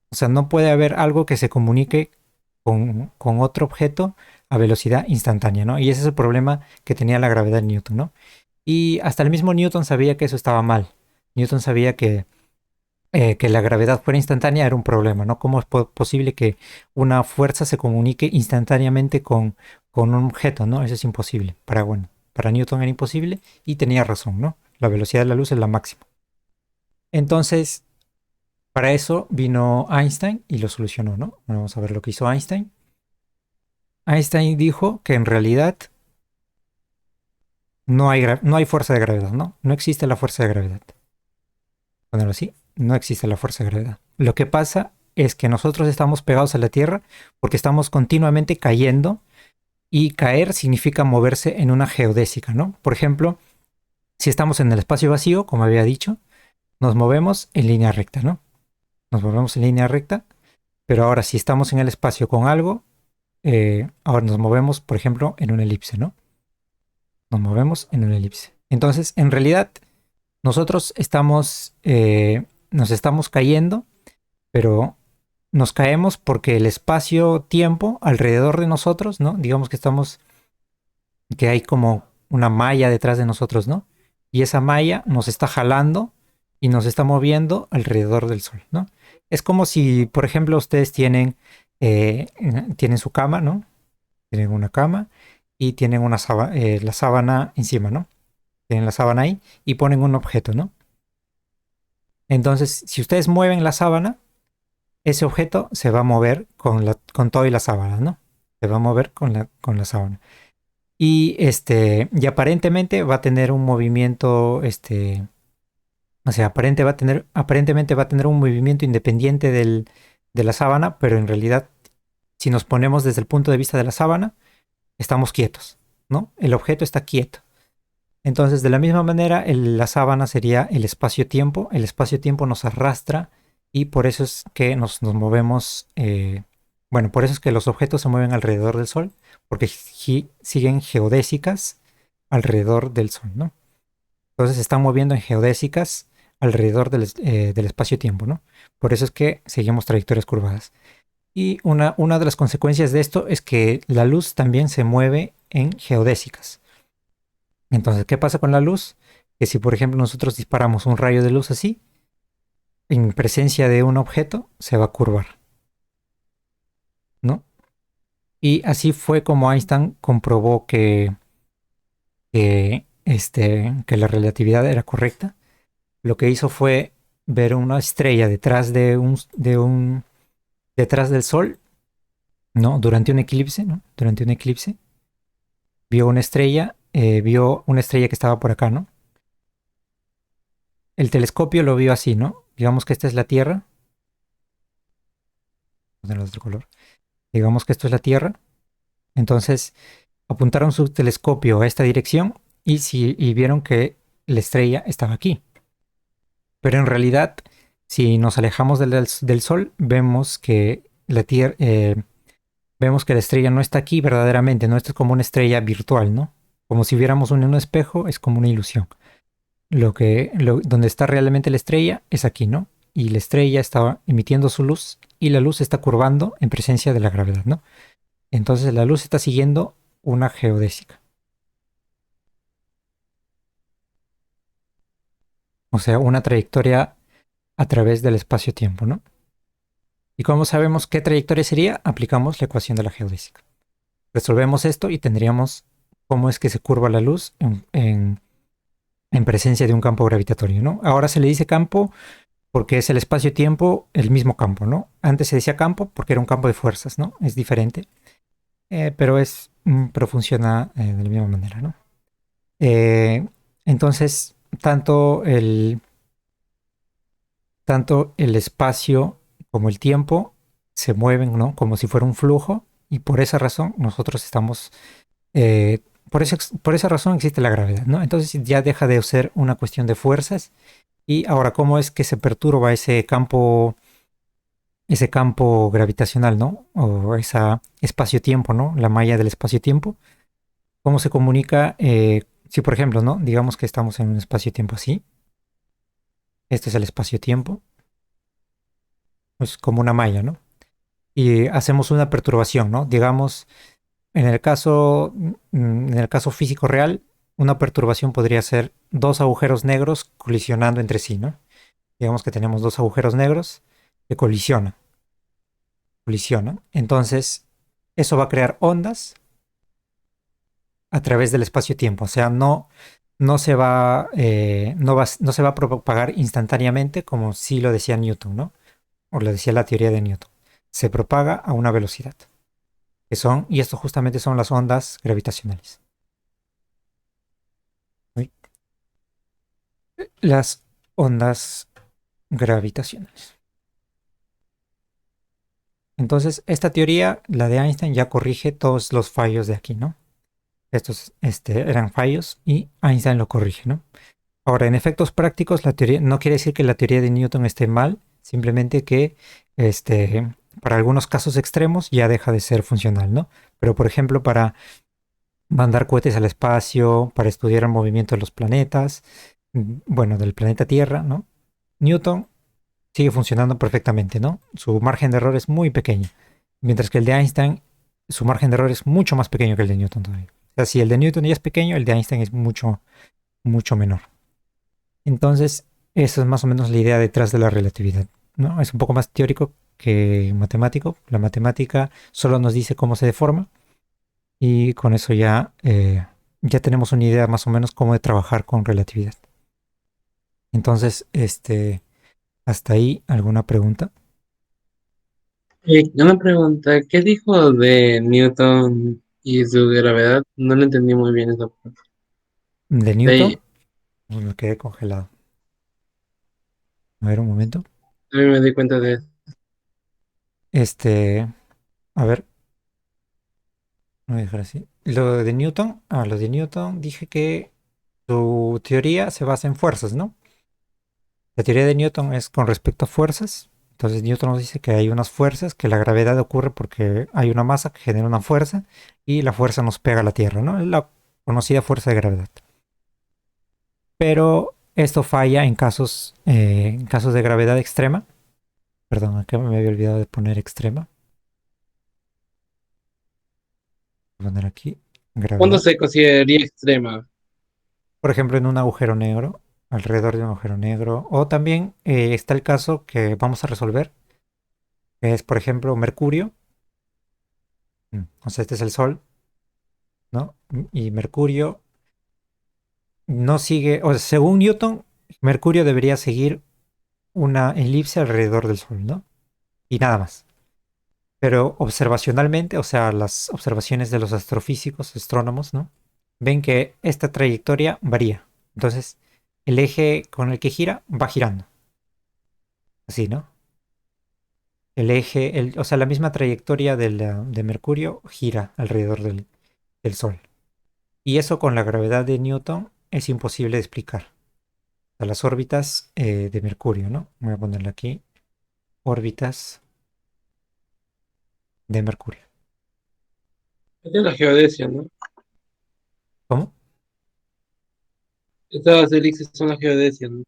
O sea, no puede haber algo que se comunique con otro objeto a velocidad instantánea, ¿no? Y ese es el problema que tenía la gravedad de Newton, ¿no? Y hasta el mismo Newton sabía que eso estaba mal. Newton sabía que la gravedad fuera instantánea era un problema, ¿no? ¿Cómo es posible que una fuerza se comunique instantáneamente con un objeto, ¿no? Eso es imposible. Bueno, para Newton era imposible y tenía razón, ¿no? La velocidad de la luz es la máxima. Entonces, para eso vino Einstein y lo solucionó, ¿no? Bueno, vamos a ver lo que hizo Einstein. Einstein dijo que en realidad no hay fuerza de gravedad, ¿no? No existe la fuerza de gravedad. Ponerlo así, no existe la fuerza de gravedad. Lo que pasa es que nosotros estamos pegados a la Tierra porque estamos continuamente cayendo y caer significa moverse en una geodésica, ¿no? Por ejemplo, si estamos en el espacio vacío, como había dicho, nos movemos en línea recta, ¿no? Nos movemos en línea recta, pero ahora si estamos en el espacio con algo, ahora nos movemos, por ejemplo, en una elipse, ¿no? Nos movemos en una elipse. Entonces, en realidad, nosotros nos estamos cayendo, pero nos caemos porque el espacio-tiempo alrededor de nosotros, ¿no? Digamos que hay como una malla detrás de nosotros, ¿no? Y esa malla nos está jalando y nos está moviendo alrededor del Sol, ¿no? Es como si, por ejemplo, ustedes tienen su cama, ¿no? Tienen una cama y tienen la sábana encima, ¿no? Tienen la sábana ahí y ponen un objeto, ¿no? Entonces, si ustedes mueven la sábana, ese objeto se va a mover con todo y la sábana, ¿no? Se va a mover con la sábana. Y aparentemente va a tener un movimiento, o sea, aparentemente va a tener un movimiento independiente de la sábana, pero en realidad, si nos ponemos desde el punto de vista de la sábana, estamos quietos, ¿no? El objeto está quieto. Entonces, de la misma manera, la sábana sería el espacio-tiempo nos arrastra y por eso es que nos movemos, bueno, por eso es que los objetos se mueven alrededor del Sol, porque siguen geodésicas alrededor del Sol, ¿no? Entonces se están moviendo en geodésicas alrededor del espacio-tiempo, ¿no? Por eso es que seguimos trayectorias curvadas. Y una de las consecuencias de esto es que la luz también se mueve en geodésicas. Entonces, ¿qué pasa con la luz? Que si, por ejemplo, nosotros disparamos un rayo de luz así, en presencia de un objeto, se va a curvar, ¿no? Y así fue como Einstein comprobó que la relatividad era correcta. Lo que hizo fue ver una estrella detrás del Sol, ¿no? Durante un eclipse, ¿no? Durante un eclipse, vio una estrella que estaba por acá, ¿no? El telescopio lo vio así, ¿no? Digamos que esta es la Tierra. De otro color. Digamos que esto es la Tierra. Entonces apuntaron su telescopio a esta dirección y vieron que la estrella estaba aquí. Pero en realidad, si nos alejamos del Sol, vemos que la estrella no está aquí verdaderamente, ¿no? Esto es como una estrella virtual, ¿no? Como si viéramos un espejo, es como una ilusión. Donde está realmente la estrella es aquí, ¿no? Y la estrella está emitiendo su luz y la luz está curvando en presencia de la gravedad, ¿no? Entonces la luz está siguiendo una geodésica, o sea, una trayectoria a través del espacio-tiempo, ¿no? ¿Y cómo sabemos qué trayectoria sería? Aplicamos la ecuación de la geodésica. Resolvemos esto y tendríamos cómo es que se curva la luz en presencia de un campo gravitatorio, ¿no? Ahora se le dice campo porque es el espacio-tiempo el mismo campo, ¿no? Antes se decía campo porque era un campo de fuerzas, ¿no? Es diferente, pero funciona de la misma manera, ¿no? Eh, entonces, tanto el espacio como el tiempo se mueven, ¿no? Como si fuera un flujo y por esa razón nosotros estamos, eh, por esa razón existe la gravedad, ¿no? Entonces ya deja de ser una cuestión de fuerzas y ahora cómo es que se perturba ese campo gravitacional, ¿no? O ese espacio-tiempo, ¿no? La malla del espacio-tiempo. ¿Cómo se comunica? Si, por ejemplo, ¿no? Digamos que estamos en un espacio-tiempo así. Este es el espacio-tiempo. Es como una malla, ¿no? Y hacemos una perturbación, ¿no? Digamos, en el caso físico real, una perturbación podría ser dos agujeros negros colisionando entre sí, ¿no? Digamos que tenemos dos agujeros negros que colisionan. Entonces, eso va a crear ondas a través del espacio-tiempo. O sea, no se va a propagar instantáneamente como sí lo decía Newton, ¿no? O lo decía la teoría de Newton. Se propaga a una velocidad, y esto justamente son las ondas gravitacionales. Uy. Las ondas gravitacionales. Entonces, esta teoría, la de Einstein, ya corrige todos los fallos de aquí, ¿no? Estos eran fallos y Einstein lo corrige, ¿no? Ahora, en efectos prácticos, la teoría no quiere decir que la teoría de Newton esté mal, simplemente que para algunos casos extremos ya deja de ser funcional, ¿no? Pero, por ejemplo, para mandar cohetes al espacio, para estudiar el movimiento de los planetas, bueno, del planeta Tierra, ¿no? Newton sigue funcionando perfectamente, ¿no? Su margen de error es muy pequeño, mientras que el de Einstein, su margen de error es mucho más pequeño que el de Newton todavía. O sea, si el de Newton ya es pequeño, el de Einstein es mucho, mucho menor. Entonces, eso es más o menos la idea detrás de la relatividad, ¿no? Es un poco más teórico que matemático. La matemática solo nos dice cómo se deforma y con eso ya tenemos una idea más o menos cómo de trabajar con relatividad. Entonces, hasta ahí, ¿alguna pregunta? Una pregunta, ¿qué dijo de Newton y su gravedad? No lo entendí muy bien esa parte. De De Newton, ahí, pues me quedé congelado. A ver un momento. a mí me di cuenta de eso. Este, a ver, no voy a dejar así. Lo de Newton dije que su teoría se basa en fuerzas, ¿no? La teoría de Newton es con respecto a fuerzas. Entonces Newton nos dice que hay unas fuerzas, que la gravedad ocurre porque hay una masa que genera una fuerza y la fuerza nos pega a la Tierra, ¿no? Es la conocida fuerza de gravedad. Pero esto falla en casos de gravedad extrema. Perdón, acá me había olvidado de poner extrema. Voy a poner aquí ¿Cuándo gravedad. se consideraría extrema? Por ejemplo, en un agujero negro, alrededor de un agujero negro. O también está el caso que vamos a resolver, que es, por ejemplo, Mercurio. O sea, este es el Sol, ¿no? Y Mercurio no sigue, o sea, según Newton, Mercurio debería seguir una elipse alrededor del Sol, ¿no? Y nada más. Pero observacionalmente, o sea, las observaciones de los astrofísicos, astrónomos, ¿no? Ven que esta trayectoria varía. Entonces, el eje con el que gira va girando. Así, ¿no? O sea, la misma trayectoria de Mercurio gira alrededor del Sol. Y eso con la gravedad de Newton es imposible de explicar. A las órbitas de Mercurio, ¿no? Voy a ponerle aquí, órbitas de Mercurio. Esta es la geodesia, ¿no? ¿Cómo? Estas elipses son la geodesia, ¿no?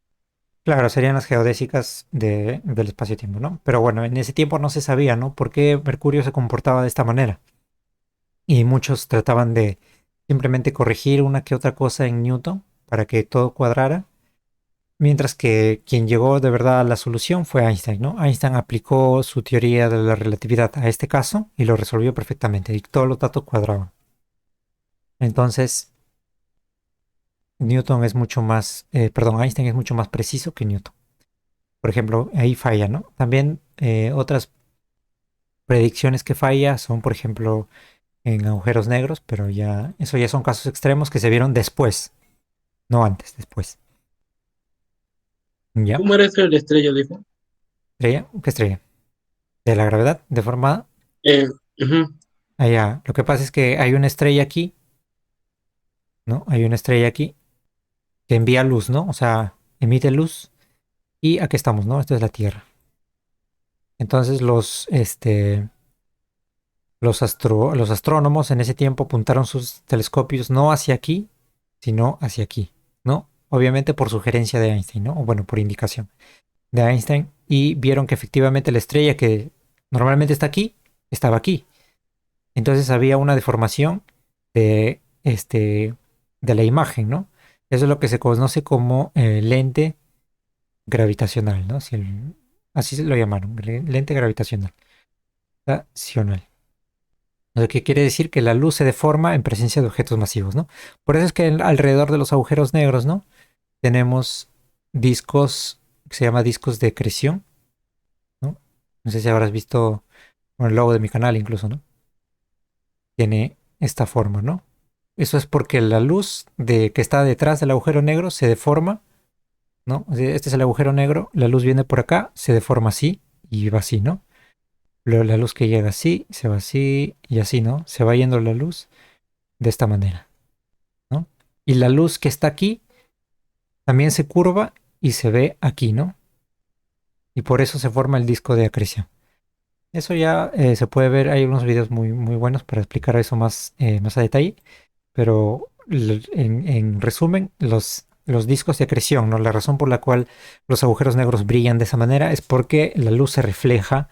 Claro, serían las geodésicas del espacio-tiempo, ¿no? Pero bueno, en ese tiempo no se sabía, ¿no? Por qué Mercurio se comportaba de esta manera. Y muchos trataban de simplemente corregir una que otra cosa en Newton para que todo cuadrara. Mientras que quien llegó de verdad a la solución fue Einstein, ¿no? Einstein aplicó su teoría de la relatividad a este caso y lo resolvió perfectamente y todos los datos cuadraban. Entonces, Einstein es mucho más preciso que Newton. Por ejemplo, ahí falla, ¿no? También otras predicciones que falla son, por ejemplo, en agujeros negros, pero eso ya son casos extremos que se vieron después, no antes, después. ¿Ya? ¿Cómo era eso el estrella, dijo? ¿Estrella? ¿Qué estrella? De la gravedad deformada. Eh, ujú. Allá. Lo que pasa es que hay una estrella aquí, ¿no? Hay una estrella aquí que envía luz, ¿no? O sea, emite luz y aquí estamos, ¿no? Esto es la Tierra. Entonces los astrónomos en ese tiempo apuntaron sus telescopios no hacia aquí, sino hacia aquí, ¿no? Obviamente por sugerencia de Einstein, ¿no? O bueno, por indicación de Einstein, y vieron que efectivamente la estrella que normalmente está aquí, estaba aquí. Entonces había una deformación de, de la imagen, ¿no? Eso es lo que se conoce como lente gravitacional, ¿no? Así se lo llamaron, lente gravitacional. Gravitacional. Lo que quiere decir que la luz se deforma en presencia de objetos masivos, ¿no? Por eso es que alrededor de los agujeros negros, ¿no? Tenemos discos que se llama discos de acreción, ¿no? No sé si habrás visto bueno, el logo de mi canal incluso, ¿no? Tiene esta forma, ¿no? Eso es porque la luz que está detrás del agujero negro se deforma, ¿no? O sea, este es el agujero negro, la luz viene por acá, se deforma así y va así, ¿no? Luego la luz que llega así, se va así y así, ¿no? Se va yendo la luz de esta manera, ¿no? Y la luz que está aquí también se curva y se ve aquí, ¿no? Y por eso se forma el disco de acreción. Eso ya se puede ver, hay unos videos muy buenos para explicar eso más a detalle, pero en resumen, los discos de acreción, ¿no? La razón por la cual los agujeros negros brillan de esa manera es porque la luz se refleja,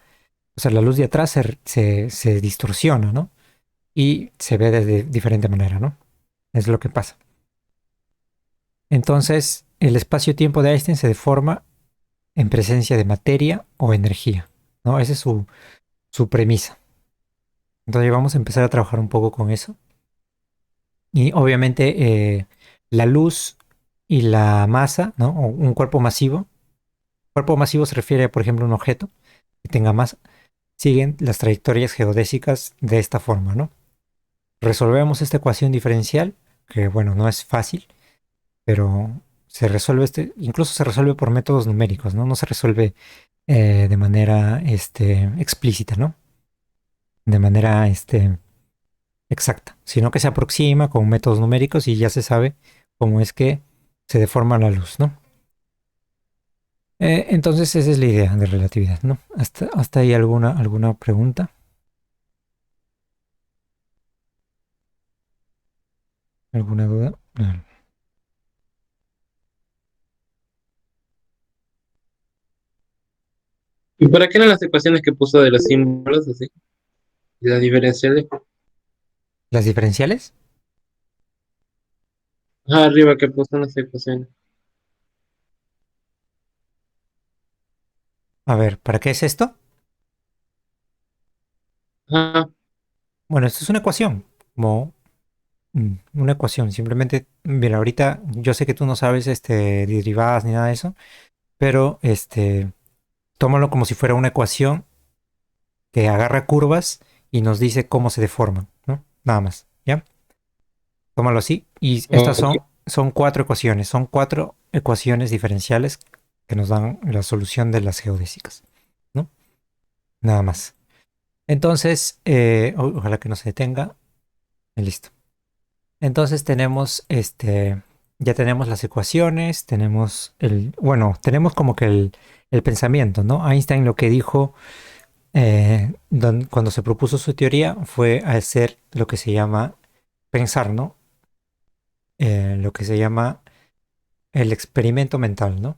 o sea, la luz de atrás se distorsiona, ¿no? Y se ve de diferente manera, ¿no? Es lo que pasa. Entonces, el espacio-tiempo de Einstein se deforma en presencia de materia o energía, ¿no? Esa es su premisa. Entonces vamos a empezar a trabajar un poco con eso. Y obviamente la luz y la masa, ¿no? O un cuerpo masivo. Cuerpo masivo se refiere, por ejemplo, a un objeto que tenga masa. Siguen las trayectorias geodésicas de esta forma, ¿no? Resolvemos esta ecuación diferencial, que bueno, no es fácil, pero se resuelve incluso se resuelve por métodos numéricos, ¿no? No se resuelve de manera explícita, ¿no? De manera exacta, sino que se aproxima con métodos numéricos y ya se sabe cómo es que se deforma la luz, ¿no? Entonces esa es la idea de relatividad, ¿no? Hasta ahí alguna pregunta, alguna duda. No. ¿Y para qué eran las ecuaciones que puso de los símbolos así? Y las diferenciales. ¿Las diferenciales? Ah, arriba que puso las ecuaciones. A ver, ¿para qué es esto? Ah, Bueno, esto es una ecuación, como una ecuación. Simplemente, mira, ahorita yo sé que tú no sabes derivadas ni nada de eso, pero tómalo como si fuera una ecuación que agarra curvas y nos dice cómo se deforman, ¿no? Nada más, ¿ya? Tómalo así. Y estas ok. son cuatro ecuaciones diferenciales que nos dan la solución de las geodésicas, ¿no? Nada más. Entonces, ojalá que no se detenga. Y listo. Entonces tenemos ya tenemos las ecuaciones, tenemos tenemos como que el pensamiento, ¿no? Einstein lo que dijo cuando se propuso su teoría fue hacer lo que se llama pensar, ¿no? Lo que se llama el experimento mental, ¿no?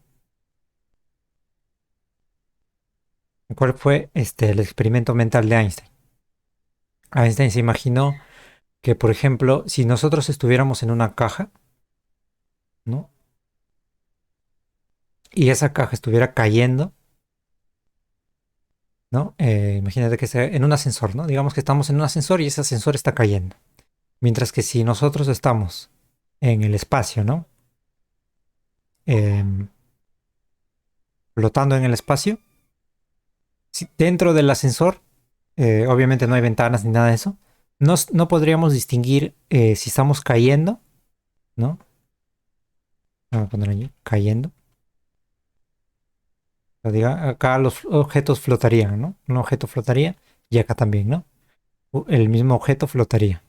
¿Cuál fue el experimento mental de Einstein? Einstein se imaginó que, por ejemplo, si nosotros estuviéramos en una caja, ¿no? Y esa caja estuviera cayendo, ¿no? Imagínate que sea en un ascensor, ¿no? Digamos que estamos en un ascensor y ese ascensor está cayendo. Mientras que si nosotros estamos en el espacio, ¿no? Em, Flotando en el espacio, dentro del ascensor, obviamente no hay ventanas ni nada de eso, no podríamos distinguir si estamos cayendo, ¿no? Vamos a poner allí, cayendo. O diga, acá los objetos flotarían, ¿no? Un objeto flotaría y acá también, ¿no? El mismo objeto flotaría.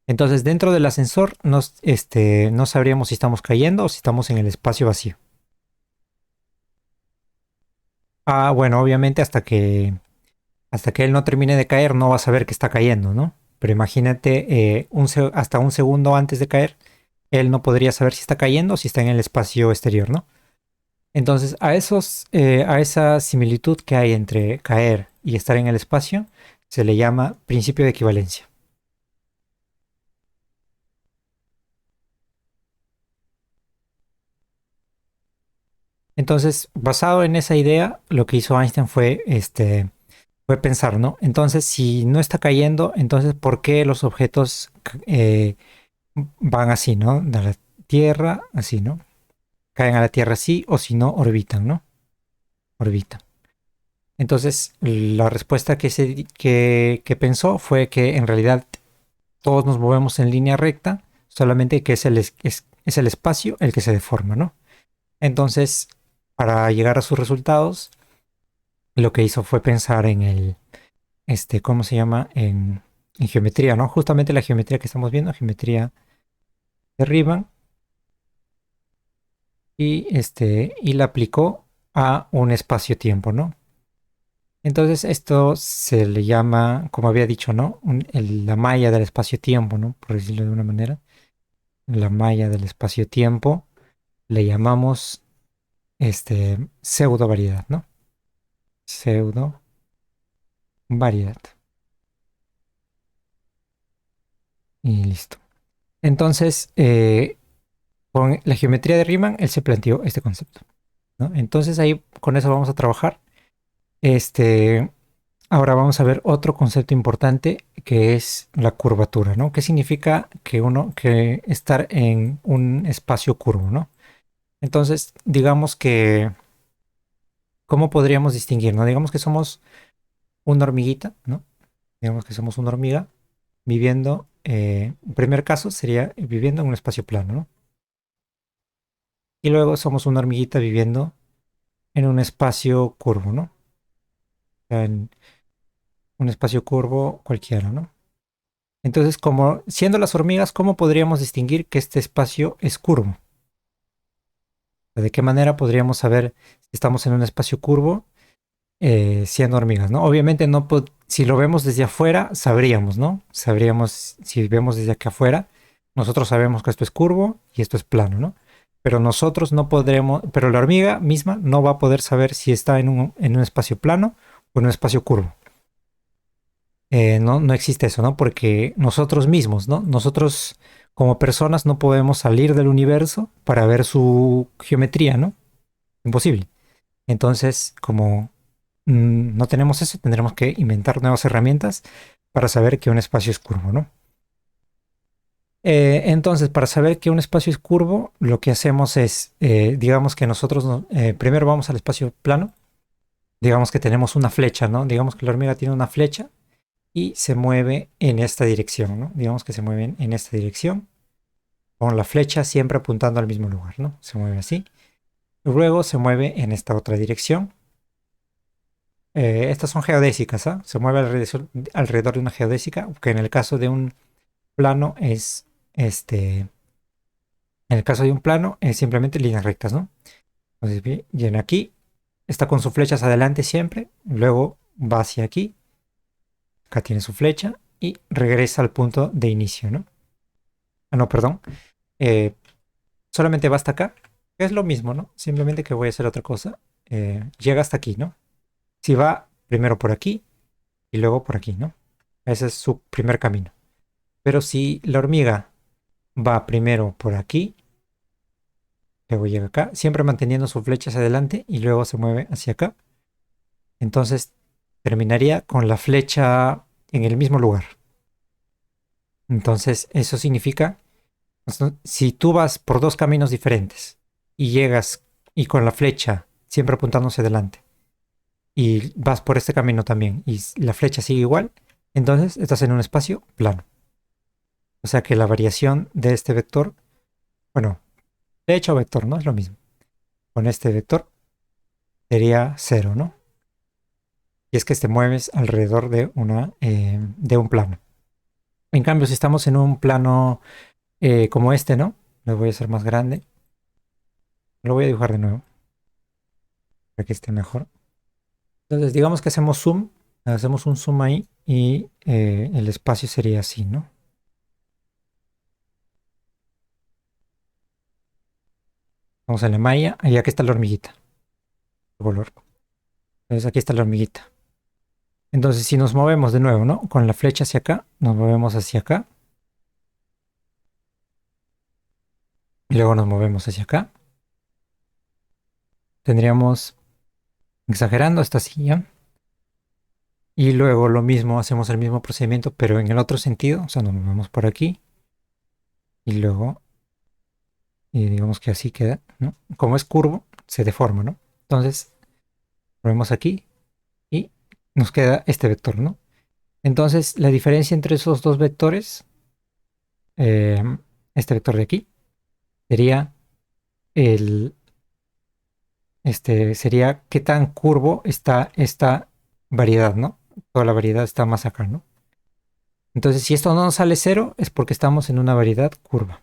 Entonces, dentro del ascensor no sabríamos si estamos cayendo o si estamos en el espacio vacío. Ah, bueno, obviamente hasta que él no termine de caer no va a saber que está cayendo, ¿no? Pero imagínate, hasta un segundo antes de caer, él no podría saber si está cayendo o si está en el espacio exterior, ¿no? Entonces, a esa similitud que hay entre caer y estar en el espacio, se le llama principio de equivalencia. Entonces, basado en esa idea, lo que hizo Einstein fue pensar, ¿no? Entonces, si no está cayendo, entonces, ¿por qué los objetos van así, ¿no? De la Tierra, así, ¿no? Caen a la Tierra así, o si no, orbitan, ¿no? Orbitan. Entonces, la respuesta que pensó fue que en realidad todos nos movemos en línea recta, solamente que es el espacio el que se deforma, ¿no? Entonces, para llegar a sus resultados, lo que hizo fue pensar ¿cómo se llama? En geometría, ¿no? Justamente la geometría que estamos viendo, geometría de Riemann, y la aplicó a un espacio-tiempo, ¿no? Entonces esto se le llama, como había dicho, ¿no? La malla del espacio-tiempo, ¿no? Por decirlo de una manera. La malla del espacio-tiempo le llamamos pseudo variedad, ¿no? Pseudo variedad. Y listo. Entonces, con la geometría de Riemann, él se planteó este concepto, ¿no? Entonces ahí con eso vamos a trabajar. Este, Ahora vamos a ver otro concepto importante que es la curvatura, ¿no? ¿Qué significa que estar en un espacio curvo, ¿no? Entonces, digamos que, ¿cómo podríamos distinguir, no? Digamos que somos una hormiguita, ¿no? Digamos que somos una hormiga viviendo, el primer caso sería viviendo en un espacio plano, ¿no? Y luego somos una hormiguita viviendo en un espacio curvo, ¿no? O sea, en un espacio curvo cualquiera, ¿no? Entonces, como siendo las hormigas, ¿cómo podríamos distinguir que este espacio es curvo? ¿De qué manera podríamos saber si estamos en un espacio curvo siendo hormigas, ¿no? Obviamente si lo vemos desde afuera, sabríamos, ¿no? Sabríamos si vemos desde aquí afuera, nosotros sabemos que esto es curvo y esto es plano, ¿no? Pero nosotros no podremos, pero la hormiga misma no va a poder saber si está en un espacio plano o en un espacio curvo. No existe eso, ¿no? Porque nosotros mismos, ¿no? Nosotros como personas no podemos salir del universo para ver su geometría, ¿no? Imposible. Entonces, como no tenemos eso, tendremos que inventar nuevas herramientas para saber que un espacio es curvo, ¿no? Entonces, para saber que un espacio es curvo, lo que hacemos es, digamos que nosotros primero vamos al espacio plano, digamos que tenemos una flecha, ¿no? Digamos que la hormiga tiene una flecha y se mueve en esta dirección, ¿no? Digamos que se mueven en esta dirección, con la flecha siempre apuntando al mismo lugar, ¿no? Se mueve así. Luego se mueve en esta otra dirección. Estas son geodésicas, ¿ah? Se mueve alrededor de una geodésica, que en el caso de un plano es, en el caso de un plano es simplemente líneas rectas, ¿no? Entonces, viene aquí, está con sus flechas adelante siempre, luego va hacia aquí, acá tiene su flecha y regresa al punto de inicio, ¿no? Ah, no, perdón. Eh, Solamente va hasta acá, que es lo mismo, ¿no? Simplemente que voy a hacer otra cosa. Llega hasta aquí, ¿no? Si va primero por aquí y luego por aquí, ¿no? Ese es su primer camino. Pero si la hormiga va primero por aquí, luego llega acá, siempre manteniendo su flecha hacia adelante y luego se mueve hacia acá, entonces terminaría con la flecha en el mismo lugar. Entonces eso significa, si tú vas por dos caminos diferentes y llegas y con la flecha siempre apuntando hacia adelante y vas por este camino también y la flecha sigue igual, entonces estás en un espacio plano. O sea que la variación de este vector, bueno, de hecho vector, ¿no? Es lo mismo. Con este vector sería cero, ¿no? Y es que te mueves alrededor de un plano. En cambio, si estamos en un plano como este, ¿no? Lo voy a hacer más grande. Lo voy a dibujar de nuevo para que esté mejor. Entonces, digamos que hacemos un zoom ahí y el espacio sería así, ¿no? Vamos a la malla y aquí está la hormiguita, de color. Entonces, aquí está la hormiguita. Entonces, si nos movemos de nuevo, ¿no? Con la flecha hacia acá, nos movemos hacia acá y luego nos movemos hacia acá. Tendríamos, exagerando, esta silla. Y luego lo mismo, hacemos el mismo procedimiento, pero en el otro sentido. O sea, nos movemos por aquí y luego, y digamos que así queda, ¿no? Como es curvo, se deforma, ¿no? Entonces, movemos aquí y nos queda este vector, ¿no? Entonces, la diferencia entre esos dos vectores, eh, este vector de aquí, sería el, sería qué tan curvo está esta variedad, ¿no? toda la variedad está más acá, ¿no? Entonces, si esto no nos sale cero, es porque estamos en una variedad curva,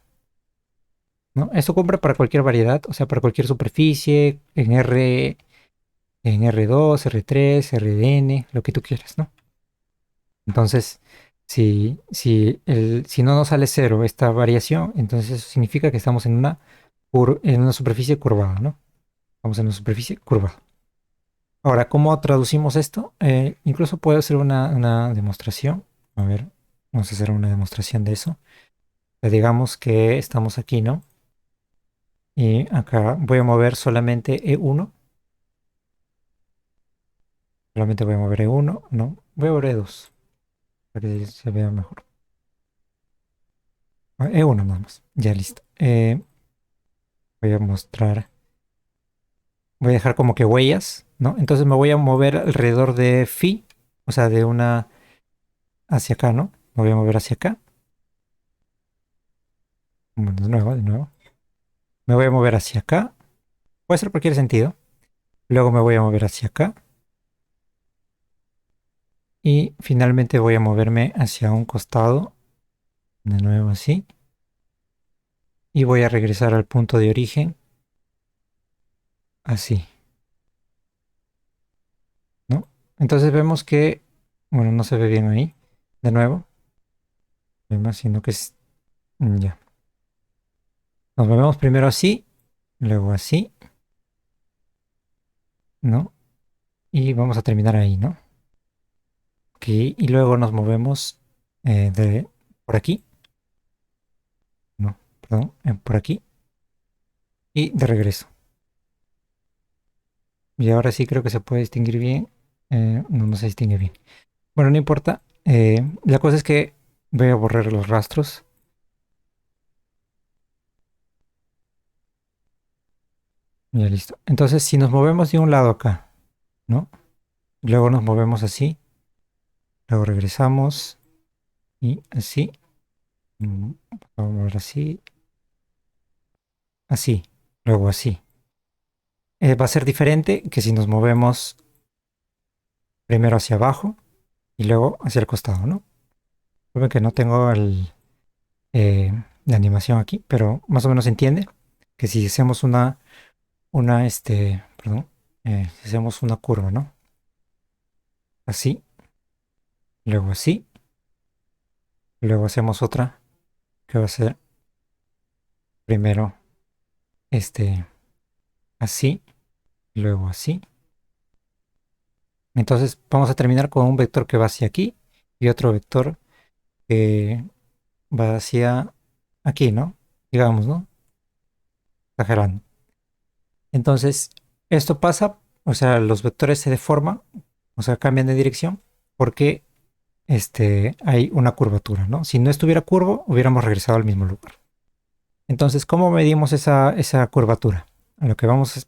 ¿no? Esto cumple para cualquier variedad, o sea, para cualquier superficie, en R2, R3, RDN, lo que tú quieras, ¿no? Entonces, si no nos sale cero esta variación, entonces eso significa que estamos en una superficie curvada, ¿no? Estamos en una superficie curvada. Ahora, ¿cómo traducimos esto? Incluso puedo hacer una demostración. A ver, vamos a hacer una demostración de eso. Digamos que estamos aquí, ¿no? Y acá voy a mover solamente E1. Solamente voy a mover E1. No, voy a mover E2 para que se vea mejor. E1 nada más. Ya listo. Voy a mostrar. Voy a dejar como que huellas, ¿no? Entonces me voy a mover alrededor de phi, o sea, de una hacia acá, ¿no? Me voy a mover hacia acá. Bueno, de nuevo, de nuevo. Me voy a mover hacia acá. Puede ser cualquier sentido. Luego me voy a mover hacia acá. Y finalmente voy a moverme hacia un costado. De nuevo así. Y voy a regresar al punto de origen. Así, ¿no? Entonces vemos que, bueno, no se ve bien ahí. De nuevo. Me imagino que es... Ya. Nos movemos primero así. Luego así, ¿no? Y vamos a terminar ahí, ¿no? Ok, y luego nos movemos por aquí, no, perdón, por aquí y de regreso. Y ahora sí creo que se puede distinguir bien. No, no se distingue bien. Bueno, no importa. La cosa es que voy a borrar los rastros. Ya listo. Entonces, si nos movemos de un lado acá, ¿no? Luego nos movemos así, luego regresamos y así. Vamos a mover así, así, luego así. Va a ser diferente que si nos movemos primero hacia abajo y luego hacia el costado, ¿no? Ven que no tengo eh, la animación aquí, pero más o menos se entiende que si hacemos perdón, si hacemos una curva, ¿no? Así, luego así, luego hacemos otra que va a ser primero este, así, luego así. Entonces vamos a terminar con un vector que va hacia aquí y otro vector que va hacia aquí, ¿no? Digamos, ¿no? Exagerando. Entonces, esto pasa, o sea, los vectores se deforman, o sea, cambian de dirección porque hay una curvatura, ¿no? Si no estuviera curvo, hubiéramos regresado al mismo lugar. Entonces, ¿cómo medimos esa curvatura?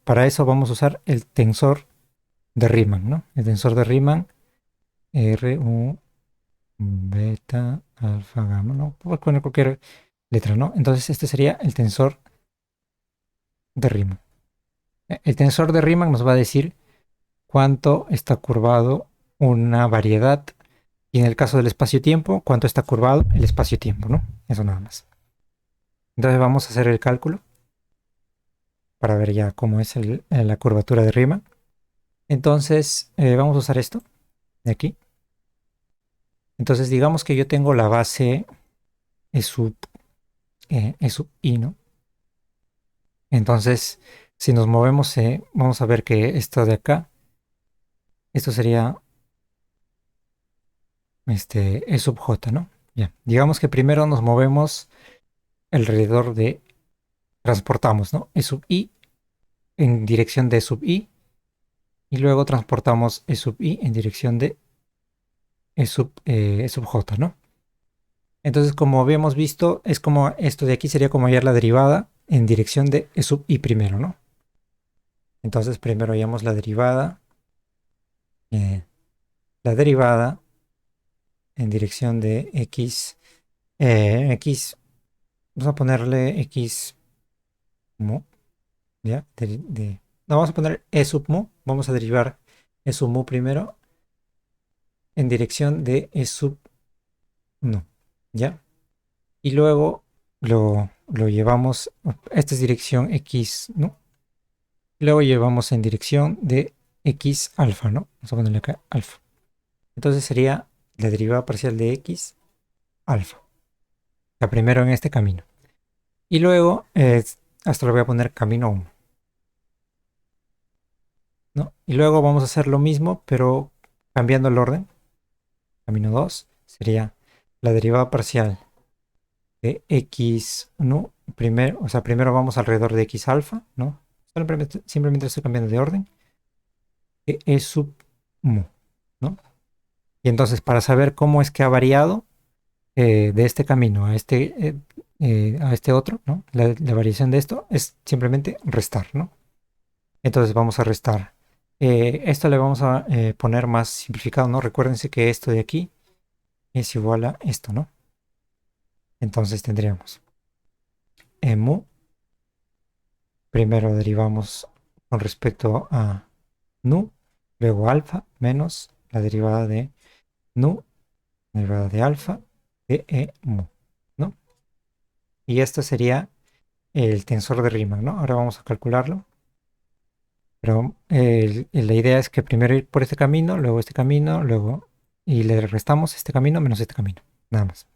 Para eso vamos a usar el tensor de Riemann, ¿no? El tensor de Riemann, R, U, beta, alfa, gamma, ¿no? Puedo poner cualquier letra, ¿no? Entonces, este sería el tensor de Riemann. El tensor de Riemann nos va a decir cuánto está curvado una variedad y en el caso del espacio-tiempo, cuánto está curvado el espacio-tiempo, ¿no? Eso nada más. Entonces vamos a hacer el cálculo para ver ya cómo es la curvatura de Riemann. Entonces vamos a usar esto de aquí. Entonces digamos que yo tengo la base E sub I, ¿no? Entonces si nos movemos, vamos a ver que esto de acá, esto sería E sub J, ¿no? Ya, digamos que primero nos movemos alrededor transportamos, ¿no? E sub I en dirección de sub I y luego transportamos E sub I en dirección de E sub J, ¿no? Entonces, como habíamos visto, es como esto de aquí sería como hallar la derivada en dirección de E sub I primero, ¿no? Entonces, primero hallamos eh, la derivada en dirección de X, vamos a ponerle X mu, ¿ya? No, vamos a poner E sub mu, vamos a derivar E sub mu primero en dirección de E sub nu, ¿ya? Y luego lo llevamos, esta es dirección X, ¿no? Luego llevamos en dirección de X alfa, ¿no? Vamos a ponerle acá alfa. Entonces sería la derivada parcial de X alfa. La primero en este camino. Y luego, hasta le voy a poner camino 1, ¿no? Y luego vamos a hacer lo mismo, pero cambiando el orden. Camino 2 sería la derivada parcial de x1, primero, o sea, primero vamos alrededor de x alfa, ¿no? Simplemente estoy cambiando de orden, que es sub mu, ¿no? Y entonces, para saber cómo es que ha variado de este camino a este otro, ¿no? La variación de esto es simplemente restar, ¿no? Entonces vamos a restar. Esto le vamos a poner más simplificado, ¿no? Recuérdense que esto de aquí es igual a esto, ¿no? Entonces tendríamos mu. Primero derivamos con respecto a nu, luego alfa menos la derivada de nu, derivada de alfa de mu, ¿no? Y esto sería el tensor de Riemann, ¿no? Ahora vamos a calcularlo. Pero la idea es que primero ir por este camino, luego este camino, luego... Y le restamos este camino menos este camino. Nada más.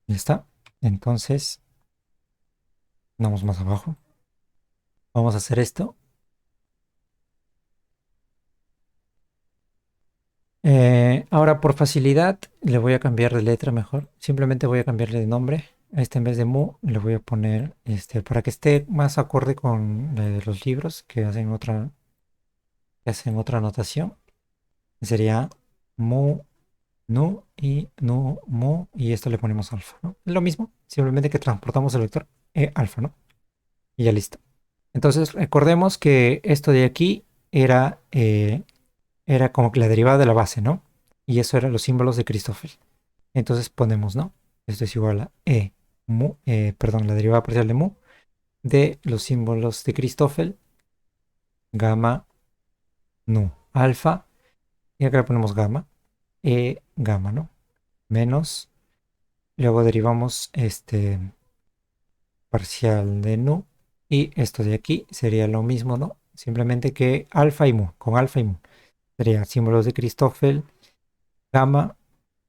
Ya está. Entonces, vamos más abajo. Vamos a hacer esto. Ahora, por facilidad, le voy a cambiar de letra mejor. Simplemente voy a cambiarle de nombre. A este en vez de mu, le voy a poner para que esté más acorde con los libros que hacen otra anotación. Sería mu, nu y nu, mu, y esto le ponemos alfa, ¿no? Es lo mismo, simplemente que transportamos el vector alfa, ¿no? Y ya listo. Entonces, recordemos que esto de aquí era como que la derivada de la base, ¿no? Y eso eran los símbolos de Christoffel. Entonces ponemos, ¿no? Esto es igual a mu, perdón, la derivada parcial de mu de los símbolos de Christoffel, gamma, nu, alfa, y acá le ponemos gamma, gamma, ¿no? Menos, luego derivamos parcial de nu, y esto de aquí sería lo mismo, ¿no? Simplemente que alfa y mu, con alfa y mu. Sería símbolos de Christoffel, gamma,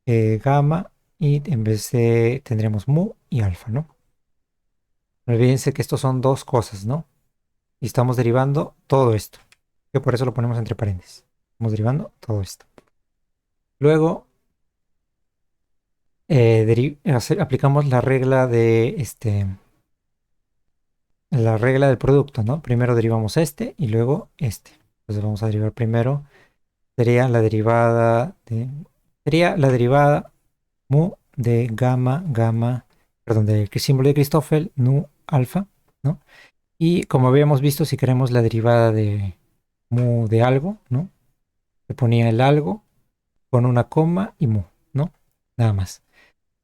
gamma, y en vez de tendremos mu y alfa, ¿no? No olvídense que estos son dos cosas, ¿no? Y estamos derivando todo esto, que por eso lo ponemos entre paréntesis. Estamos derivando todo esto. Luego, aplicamos la regla del producto, ¿no? Primero derivamos este y luego este. Entonces vamos a derivar primero. Sería la derivada mu de gamma, perdón, del símbolo de Christoffel, nu, alfa, ¿no? Y como habíamos visto, si queremos la derivada de mu de algo, ¿no? Se ponía el algo con una coma y mu, ¿no? Nada más.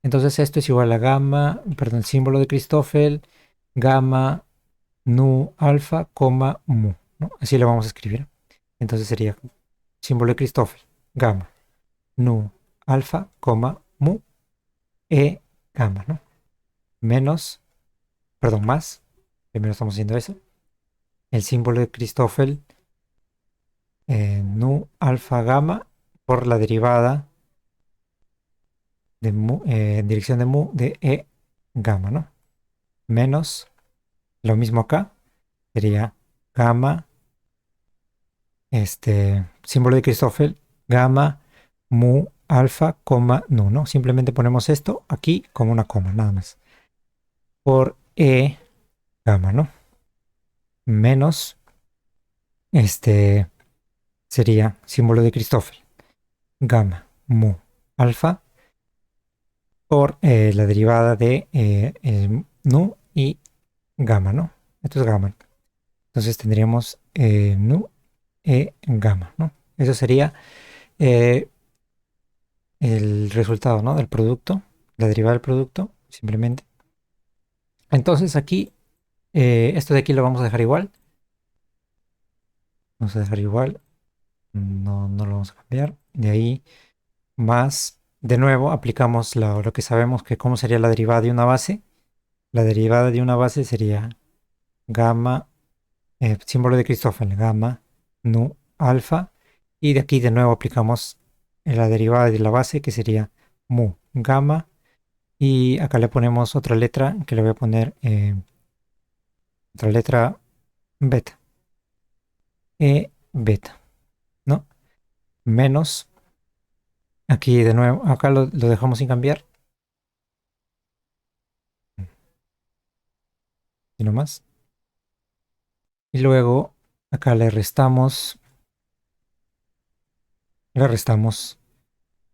Entonces esto es igual a gamma, perdón, símbolo de Christoffel, gamma, nu, alfa, coma, mu, ¿no? Así lo vamos a escribir. Entonces sería símbolo de Christoffel, gamma, nu, alfa, coma, mu, gamma, ¿no? Menos, perdón, más, primero estamos haciendo eso, el símbolo de Christoffel, nu, alfa, gamma, por la derivada de mu, en dirección de mu de gamma, ¿no? Menos, lo mismo acá, sería gamma, símbolo de Christoffel, gamma, mu, alfa, coma, nu, ¿no? Simplemente ponemos esto aquí como una coma, nada más. Por gamma, ¿no? Menos, sería símbolo de Christoffel, gamma, mu, alfa, por la derivada de nu y gamma, ¿no? Esto es gamma. Entonces tendríamos nu gamma, ¿no? Eso sería eh, el resultado, ¿no? Del producto, la derivada del producto, simplemente. Entonces aquí, esto de aquí lo vamos a dejar igual. Vamos a dejar igual. No lo vamos a cambiar. De ahí más, de nuevo, aplicamos lo que sabemos que cómo sería la derivada de una base. La derivada de una base sería gamma, símbolo de Christoffel, gamma, nu, alfa. Y de aquí de nuevo aplicamos la derivada de la base que sería mu, gamma. Y acá le ponemos otra letra que le voy a poner otra letra beta. Beta, ¿no? Menos, aquí de nuevo, acá lo dejamos sin cambiar. Y no más. Y luego acá le restamos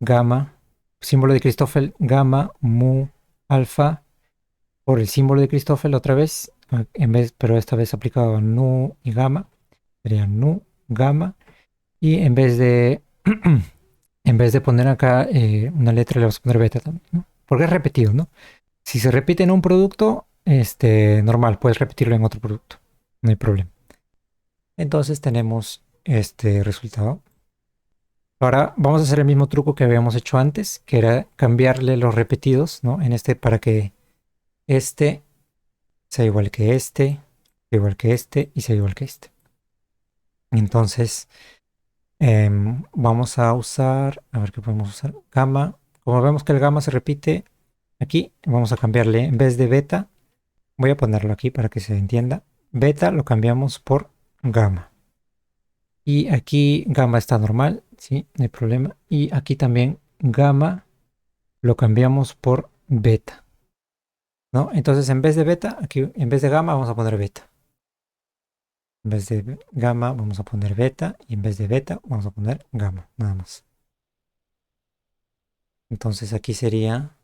gamma, símbolo de Christoffel, gamma, mu, alfa, por el símbolo de Christoffel otra vez, pero esta vez aplicado a nu y gamma, sería nu, gamma, y en vez de poner acá una letra, le vamos a poner beta también, ¿no? Porque es repetido, ¿no? Si se repite en un producto, normal, puedes repetirlo en otro producto, no hay problema. Entonces tenemos este resultado. Ahora vamos a hacer el mismo truco que habíamos hecho antes, que era cambiarle los repetidos, ¿no? En este para que este sea igual que este, sea igual que este y sea igual que este. Entonces vamos a usar, a ver qué podemos usar, gamma. Como vemos que el gamma se repite aquí, vamos a cambiarle en vez de beta, voy a ponerlo aquí para que se entienda. Beta lo cambiamos por gamma. Y aquí gamma está normal, ¿sí? No hay problema. Y aquí también gamma lo cambiamos por beta, ¿no? Entonces en vez de beta, aquí en vez de gamma vamos a poner beta. En vez de gamma vamos a poner beta y en vez de beta vamos a poner gamma, nada más. Entonces aquí sería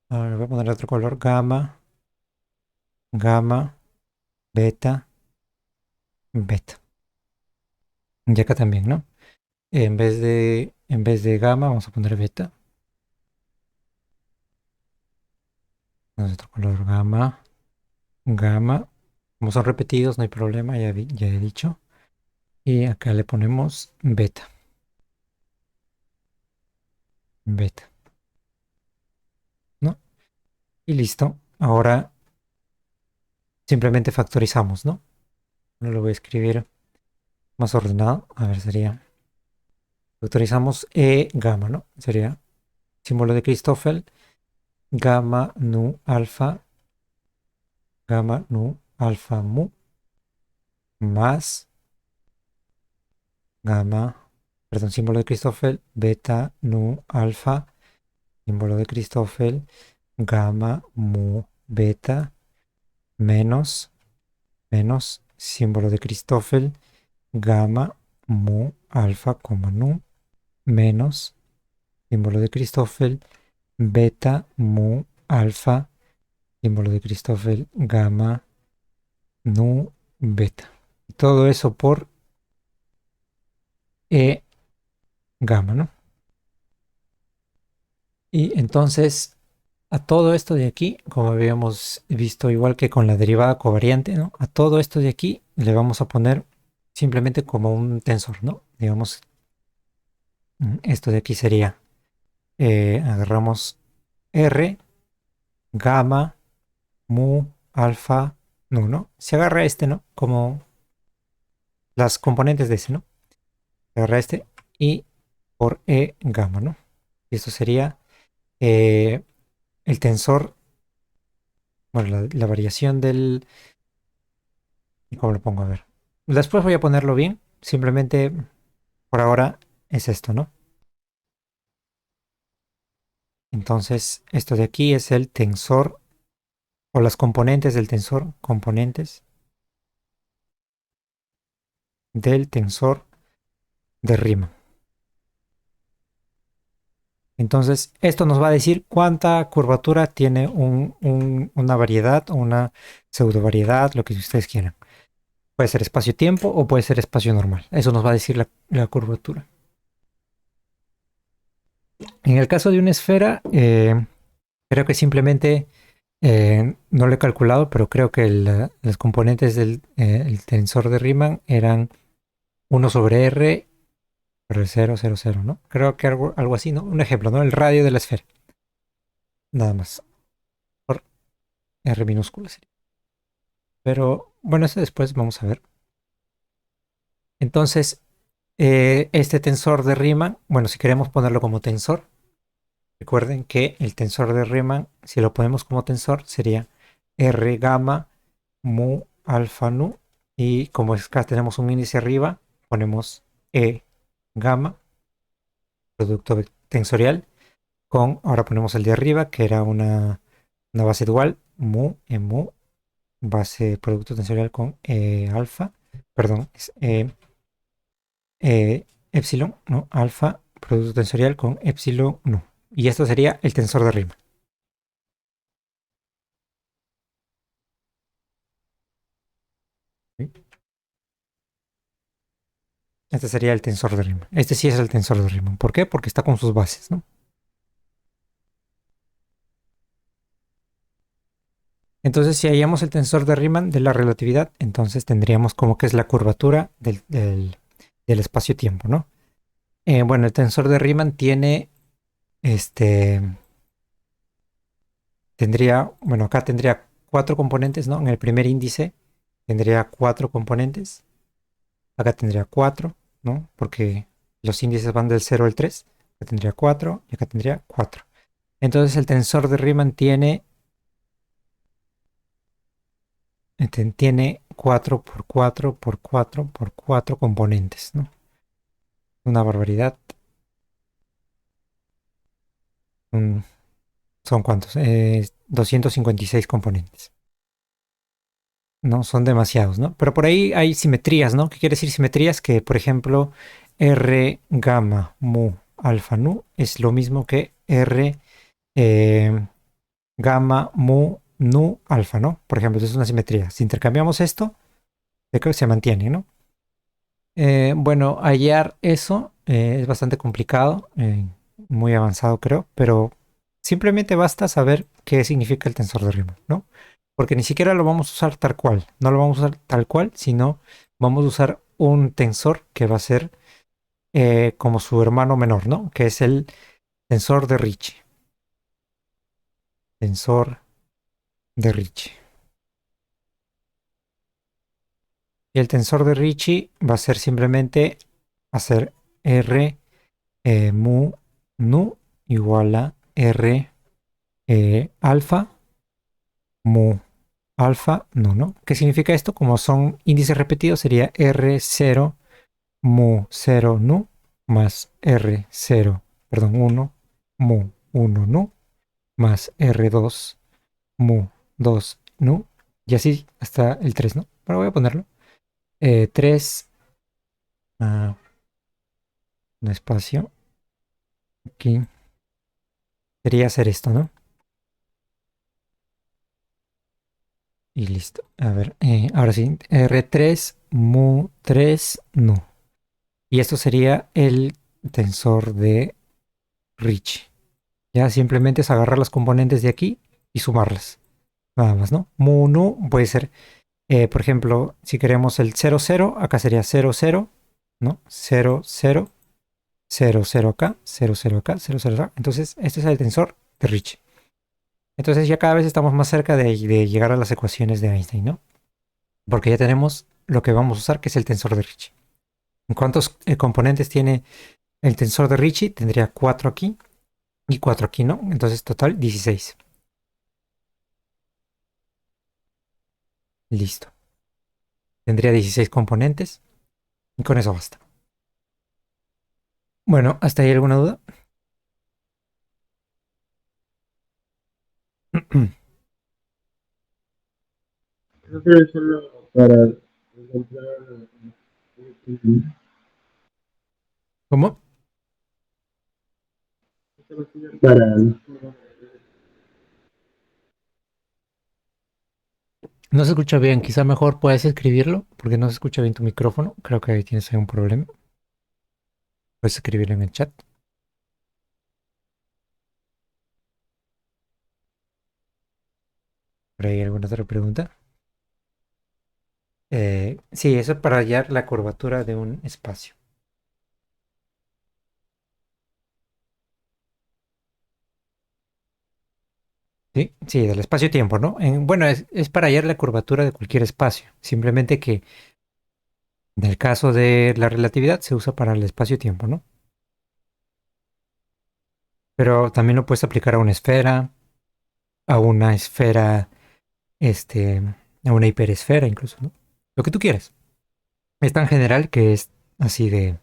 ahora voy a poner otro color, gamma, gamma, beta, beta. Y acá también, ¿no? En vez de gamma vamos a poner beta. Otro color, gamma, gamma. Como son repetidos, no hay problema, ya he dicho. Y acá le ponemos beta. Beta, ¿no? Y listo. Ahora simplemente factorizamos, ¿no? No lo voy a escribir más ordenado. A ver, sería. Factorizamos gamma, ¿no? Sería símbolo de Christoffel. Gamma nu alfa. Gamma nu alfa mu. Más gamma. Perdón, símbolo de Christoffel. Beta nu alfa. Símbolo de Christoffel. Gamma mu beta. Menos símbolo de Christoffel, gamma, mu, alfa, nu, menos símbolo de Christoffel, beta, mu, alfa, símbolo de Christoffel, gamma, nu, beta. Todo eso por gamma, ¿no? Y entonces a todo esto de aquí, como habíamos visto igual que con la derivada covariante, ¿no? A todo esto de aquí le vamos a poner simplemente como un tensor, ¿no? Digamos, esto de aquí sería, agarramos R, gamma, mu, alfa, nu, ¿no? Se agarra este, ¿no? Como las componentes de ese, ¿no? Se agarra este y por gamma, ¿no? Y esto sería el tensor, bueno, la variación del... ¿Cómo lo pongo? A ver. Después voy a ponerlo bien. Simplemente por ahora es esto, ¿no? Entonces, esto de aquí es el tensor o las componentes del tensor, componentes del tensor de Riemann. Entonces, esto nos va a decir cuánta curvatura tiene una variedad o una pseudo variedad, lo que ustedes quieran. Puede ser espacio-tiempo o puede ser espacio normal. Eso nos va a decir la curvatura. En el caso de una esfera, creo que simplemente no lo he calculado, pero creo que los componentes del el tensor de Riemann eran 1 sobre R 0, 0, 0, ¿no? Creo que algo así, ¿no? Un ejemplo, ¿no? El radio de la esfera. Nada más. Por R minúscula sería. Pero bueno, eso después vamos a ver. Entonces, este tensor de Riemann, bueno, si queremos ponerlo como tensor, recuerden que el tensor de Riemann, si lo ponemos como tensor, sería R gamma mu alfa nu. Y como es que tenemos un índice arriba, ponemos E gamma, producto tensorial, con, ahora ponemos el de arriba, que era una base dual, mu en mu, base producto tensorial con alfa, perdón, es epsilon, ¿no? Alfa, producto tensorial con epsilon, no. Y esto sería el tensor de Riemann. ¿Sí? Este sería el tensor de Riemann. Este sí es el tensor de Riemann. ¿Por qué? Porque está con sus bases, ¿no? Entonces, si hallamos el tensor de Riemann de la relatividad, entonces tendríamos como que es la curvatura del espacio-tiempo, ¿no? Bueno, el tensor de Riemann tiene, este, tendría, bueno, acá tendría cuatro componentes, ¿no? En el primer índice tendría cuatro componentes. Acá tendría cuatro, ¿no? Porque los índices van del 0 al 3. Acá tendría 4 y acá tendría 4. Entonces el tensor de Riemann tiene 4 por 4 por 4 por 4 componentes, ¿no? Una barbaridad. Mm, ¿Son cuántos? 256 componentes. No, son demasiados, ¿no? Pero por ahí hay simetrías, ¿no? ¿Qué quiere decir simetrías? Que, por ejemplo, R gamma mu alfa nu es lo mismo que R eh, gamma mu nu alfa, ¿no? Por ejemplo, es una simetría. Si intercambiamos esto, yo creo que se mantiene, ¿no? Bueno, hallar eso es bastante complicado, muy avanzado creo, pero simplemente basta saber qué significa el tensor de Riemann, ¿no? Porque ni siquiera lo vamos a usar tal cual, no lo vamos a usar tal cual, sino vamos a usar un tensor que va a ser como su hermano menor, ¿no? Que es el tensor de Ricci. Tensor de Ricci. Y el tensor de Ricci va a ser simplemente hacer R mu nu igual a R alfa mu alfa nu, ¿no? ¿Qué significa esto? Como son índices repetidos, sería R0 mu 0 nu más R0, perdón, 1 mu 1 nu más R2 mu 2 nu y así hasta el 3, ¿no? Pero voy a ponerlo. 3, un espacio, aquí sería hacer esto, ¿no? Y listo. A ver, ahora sí, R3 mu 3 nu. Y esto sería el tensor de Ricci. Ya simplemente es agarrar las componentes de aquí y sumarlas. Nada más, ¿no? Mu nu puede ser, por ejemplo, si queremos el 0 0 acá sería 0 0, ¿no? 0 0 0 0 acá, 0 0 acá, 0 0 acá. Entonces, este es el tensor de Ricci. Entonces ya cada vez estamos más cerca de llegar a las ecuaciones de Einstein, ¿no? Porque ya tenemos lo que vamos a usar, que es el tensor de Ricci. ¿Cuántos componentes tiene el tensor de Ricci? Tendría 4 aquí y 4 aquí, ¿no? Entonces total 16. Listo. Tendría 16 componentes y con eso basta. Bueno, ¿hasta ahí alguna duda? Creo que es solo para encontrar ¿Cómo? para No se escucha bien, quizá mejor puedes escribirlo porque no se escucha bien tu micrófono. Creo que ahí tienes ahí un problema. Puedes escribirlo en el chat. ¿Por ahí alguna otra pregunta? Sí, eso es para hallar la curvatura de un espacio. Sí, sí, del espacio-tiempo, ¿no? Bueno, es para hallar la curvatura de cualquier espacio. Simplemente que en el caso de la relatividad se usa para el espacio-tiempo, ¿no? Pero también lo puedes aplicar a una esfera, este, a una hiperesfera incluso, ¿no? Lo que tú quieras. Es tan general que es así de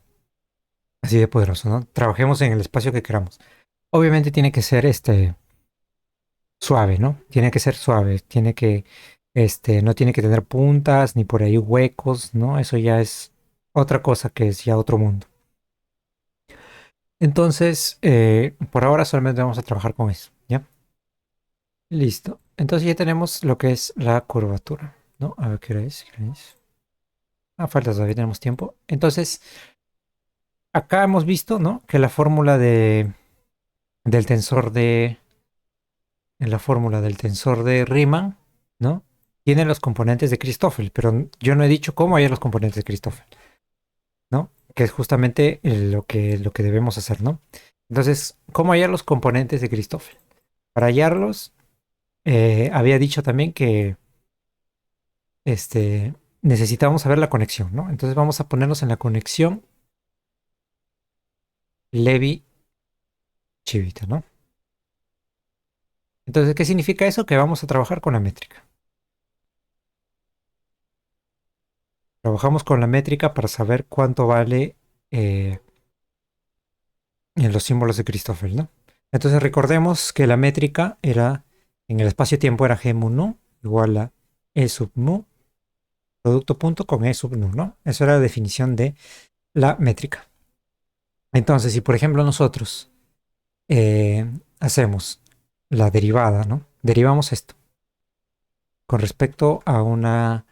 poderoso, ¿no? Trabajemos en el espacio que queramos. Obviamente tiene que ser suave, ¿no? Tiene que ser suave, no tiene que tener puntas ni por ahí huecos, ¿no? Eso ya es otra cosa que es ya otro mundo. Entonces, por ahora solamente vamos a trabajar con eso, ¿ya? Listo. Entonces ya tenemos lo que es la curvatura, ¿no? A ver qué hora es. ¿Qué hora es? Ah, falta todavía, tenemos tiempo. Entonces, acá hemos visto, ¿no? Que del tensor la fórmula del tensor de Riemann, ¿no? Tiene los componentes de Christoffel, pero yo no he dicho cómo hay los componentes de Christoffel, ¿no? Que es justamente lo que debemos hacer, ¿no? Entonces, ¿cómo hallar los componentes de Christoffel? Para hallarlos, había dicho también que necesitábamos saber la conexión, ¿no? Entonces vamos a ponernos en la conexión Levi-Civita, ¿no? Entonces, ¿qué significa eso? Que vamos a trabajar con la métrica. Trabajamos con la métrica para saber cuánto vale en los símbolos de Christoffel, ¿no? Entonces recordemos que la métrica era, en el espacio-tiempo era G mu nu igual a E sub nu, producto punto con E sub nu, ¿no? Eso era la definición de la métrica. Entonces, si por ejemplo nosotros hacemos la derivada, ¿no? Derivamos esto con respecto a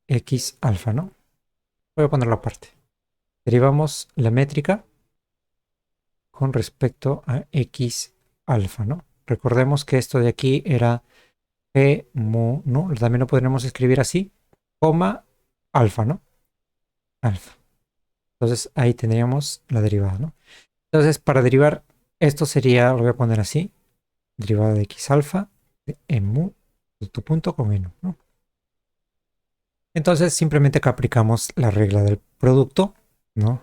x alfa, ¿no? Voy a ponerlo aparte. Derivamos la métrica con respecto a x alfa, ¿no? Recordemos que esto de aquí era G mu, ¿no? También lo podremos escribir así, coma alfa, ¿no? Alfa. Entonces ahí tendríamos la derivada, ¿no? Entonces para derivar esto sería, lo voy a poner así, derivada de x alfa de e mu, tu punto con e nu, ¿no? Entonces simplemente acá aplicamos la regla del producto, ¿no?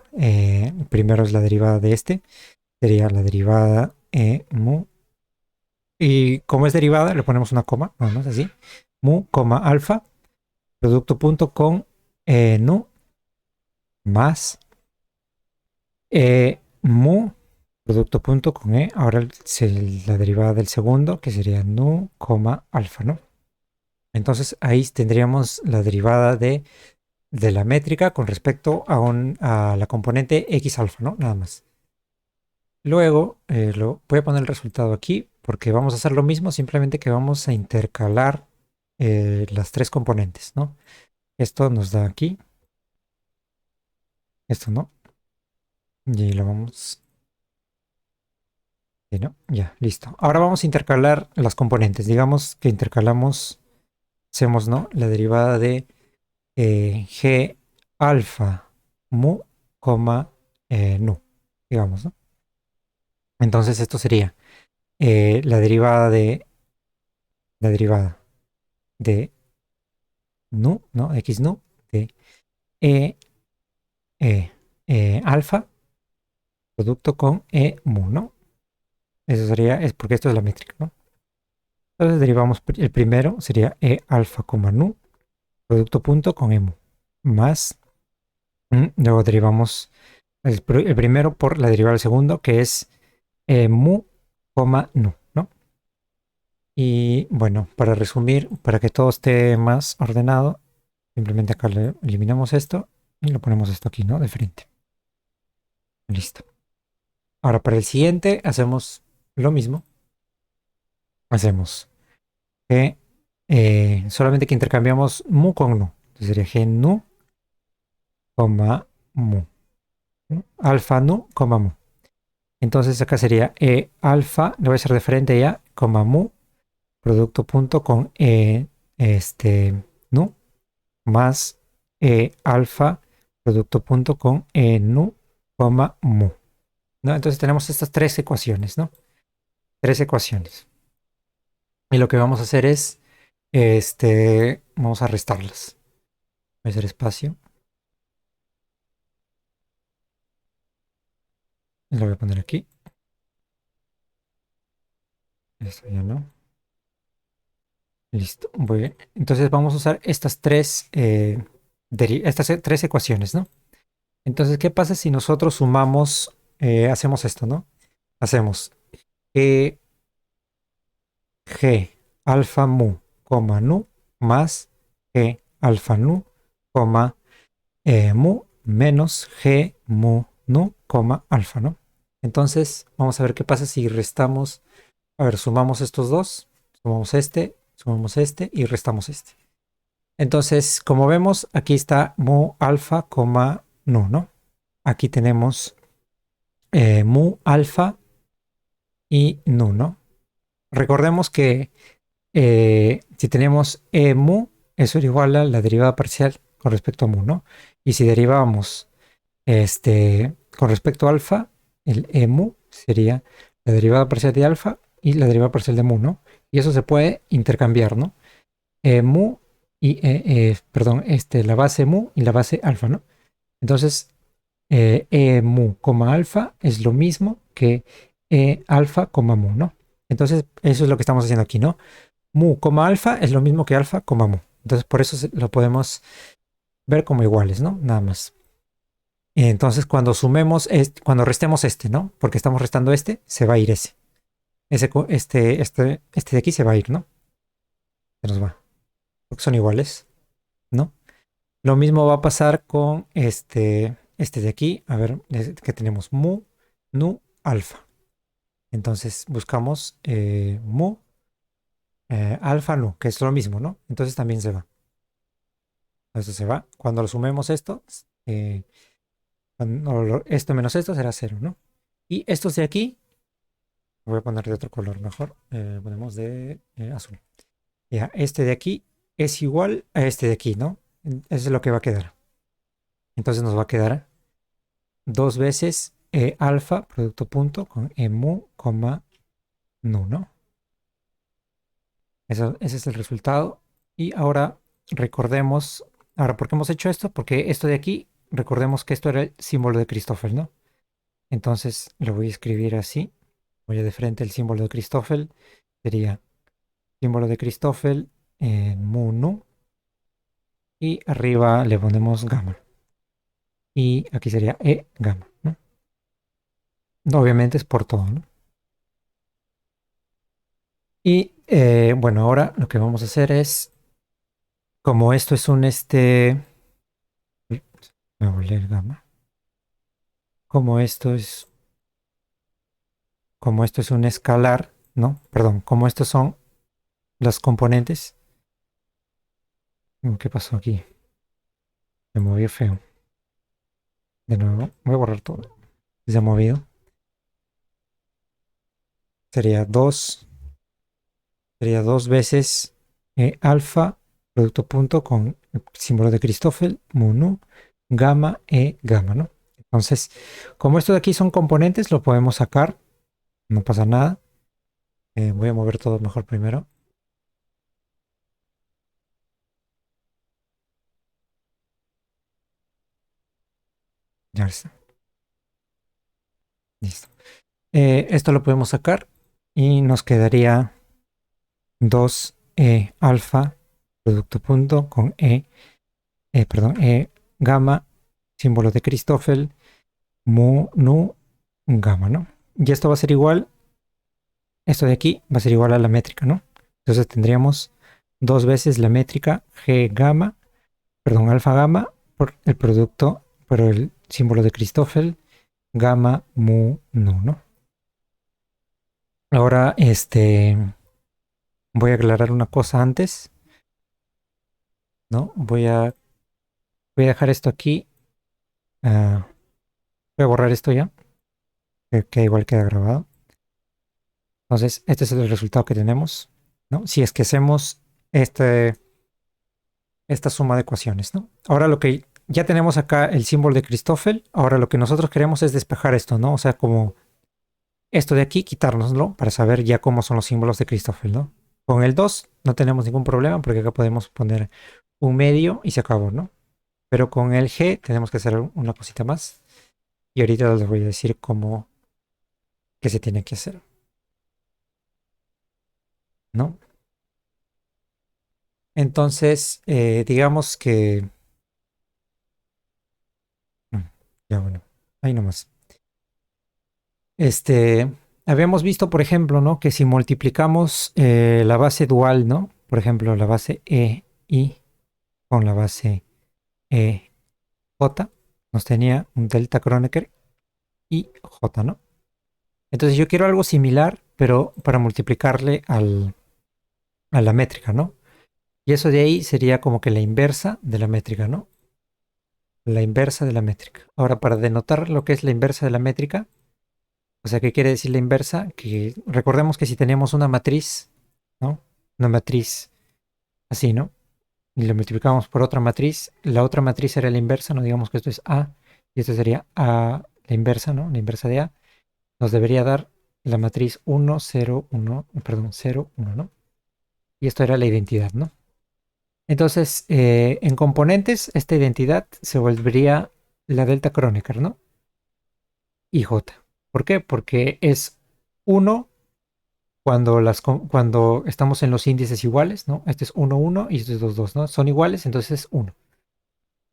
Primero es la derivada de sería la derivada e mu. Y como es derivada, le ponemos una coma, nada más así. Mu, coma, alfa, producto punto con nu más mu, producto punto con ahora la derivada del segundo, que sería nu, coma, alfa, ¿no? Entonces ahí tendríamos la derivada de la métrica con respecto a la componente x alfa, ¿no? Nada más. Luego voy a poner el resultado aquí porque vamos a hacer lo mismo, simplemente que vamos a intercalar las tres componentes, ¿no? Esto nos da aquí, esto no, y lo vamos, y no, ya, listo. Ahora vamos a intercalar las componentes. Digamos que hacemos, ¿no? La derivada de g alfa mu, coma, nu, digamos, ¿no? Entonces esto sería la derivada de nu, ¿no? X nu, de e, alfa, producto con e mu, ¿no? Eso sería, es porque esto es la métrica, ¿no? Entonces derivamos el primero, sería e alfa, nu, producto punto con e mu, más, luego derivamos el primero por la derivada del segundo, que es mu, nu, ¿no? Y bueno, para resumir, para que todo esté más ordenado, simplemente acá le eliminamos esto y lo ponemos esto aquí, ¿no? De frente. Listo. Ahora para el siguiente hacemos lo mismo. Hacemos que solamente que intercambiamos mu con nu. Entonces sería g nu, mu. ¿No? Alfa nu, mu. Entonces acá sería e alfa, le voy a hacer de frente ya, mu, producto punto con nu más alfa producto punto con nu, coma mu, ¿no? Entonces tenemos estas tres ecuaciones, ¿no? Tres ecuaciones. Y lo que vamos a hacer es, vamos a restarlas. Voy a hacer espacio. Y lo voy a poner aquí. Esto ya no. Listo. Entonces vamos a usar estas tres ecuaciones, ¿no? Entonces, ¿qué pasa si nosotros sumamos, hacemos esto, ¿no? Hacemos que G alfa mu, coma nu, más G alfa nu, coma mu, menos G mu nu, coma alfa, ¿no? Entonces, vamos a ver qué pasa si restamos. A ver, sumamos estos dos, sumamos este y restamos este. Entonces, como vemos, aquí está mu alfa, coma nu, ¿no? Aquí tenemos mu alfa y nu, ¿no? Recordemos que si tenemos e mu, eso era igual a la derivada parcial con respecto a mu, ¿no? Y si derivamos con respecto a alfa, el e mu sería la derivada parcial de alfa y la derivada parcial de mu, ¿no? Y eso se puede intercambiar, ¿no? Mu y, perdón, la base mu y la base alfa, ¿no? Entonces, e mu, alfa es lo mismo que e alfa, mu, ¿no? Entonces, eso es lo que estamos haciendo aquí, ¿no? Mu, alfa es lo mismo que alfa, mu. Entonces, por eso lo podemos ver como iguales, ¿no? Nada más. Entonces, cuando sumemos, cuando restemos ¿no? Porque estamos restando se va a ir ese. Este de aquí se va a ir, ¿no? Se nos va. Porque son iguales, ¿no? Lo mismo va a pasar con este de aquí. A ver, que tenemos mu, nu, alfa. Entonces buscamos mu, alfa, nu, que es lo mismo, ¿no? Entonces también se va. Esto se va. Cuando lo sumemos esto menos esto será 0, ¿no? Y estos de aquí, voy a poner de otro color mejor. Ponemos de azul. Ya, este de aquí es igual a este de aquí, ¿no? Eso es lo que va a quedar. Entonces nos va a quedar 2 veces alfa, producto punto, con mu, nu, ¿no? Ese es el resultado. Y ahora recordemos, ¿por qué hemos hecho esto? Porque esto de aquí, recordemos que esto era el símbolo de Christoffel, ¿no? Entonces lo voy a escribir así. Voy a de frente el símbolo de Christoffel. Sería símbolo de Christoffel en mu, nu. Y arriba le ponemos gamma. Y aquí sería e gamma, ¿no? Obviamente es por todo, ¿no? Y bueno, ahora lo que vamos a hacer es, como esto es me voy a leer gamma. Como como esto es un escalar, ¿no? Perdón, como estos son los componentes. ¿Qué pasó aquí? Se movió feo. De nuevo, voy a borrar todo. Se ha movido. Sería 2 veces alfa, producto punto con el símbolo de Christoffel, mu, nu, gamma, gamma, ¿no? Entonces, como esto de aquí son componentes, lo podemos sacar. No pasa nada. Voy a mover todo mejor primero. Ya está. Listo. Esto lo podemos sacar y nos quedaría 2 alfa, producto punto con perdón, gamma, símbolo de Christoffel, mu, nu, gamma, ¿no? Y esto va a ser igual, esto de aquí va a ser igual a la métrica, ¿no? Entonces tendríamos 2 veces la métrica G gamma, perdón, alfa gamma, por el producto, por el símbolo de Christoffel, gamma, mu, nu, ¿no? Ahora, voy a aclarar una cosa antes, ¿no? Voy a dejar esto aquí. Voy a borrar esto ya, que igual queda grabado. Entonces, este es el resultado que tenemos, ¿no? Si es que hacemos esta suma de ecuaciones, ¿no? Ahora lo que ya tenemos acá el símbolo de Christoffel, ahora lo que nosotros queremos es despejar esto, ¿no? O sea, como esto de aquí, quitárnoslo para saber ya cómo son los símbolos de Christoffel, ¿no? Con el 2 no tenemos ningún problema porque acá podemos poner un medio y se acabó, ¿no? Pero con el G tenemos que hacer una cosita más. Y ahorita les voy a decir cómo que se tiene que hacer, ¿no? Entonces, digamos que... Ya bueno, ahí nomás. Habíamos visto, por ejemplo, ¿no? Que si multiplicamos la base dual, ¿no? Por ejemplo, la base E, I con la base E, J, nos tenía un delta Kronecker y J, ¿no? Entonces yo quiero algo similar, pero para multiplicarle a la métrica, ¿no? Y eso de ahí sería como que la inversa de la métrica, ¿no? La inversa de la métrica. Ahora, para denotar lo que es la inversa de la métrica, o sea, ¿qué quiere decir la inversa? Que recordemos que si teníamos una matriz, ¿no? Una matriz así, ¿no? Y la multiplicamos por otra matriz, la otra matriz sería la inversa, ¿no? Digamos que esto es A, y esto sería A, la inversa, ¿no? La inversa de A. Nos debería dar la matriz 1, 0, 1, perdón, 0, 1, ¿no? Y esto era la identidad, ¿no? Entonces, en componentes, esta identidad se volvería la delta Kronecker, ¿no? Y J. ¿Por qué? Porque es 1 cuando estamos en los índices iguales, ¿no? Este es 1, 1 y este es 2, 2, ¿no? Son iguales, entonces es 1.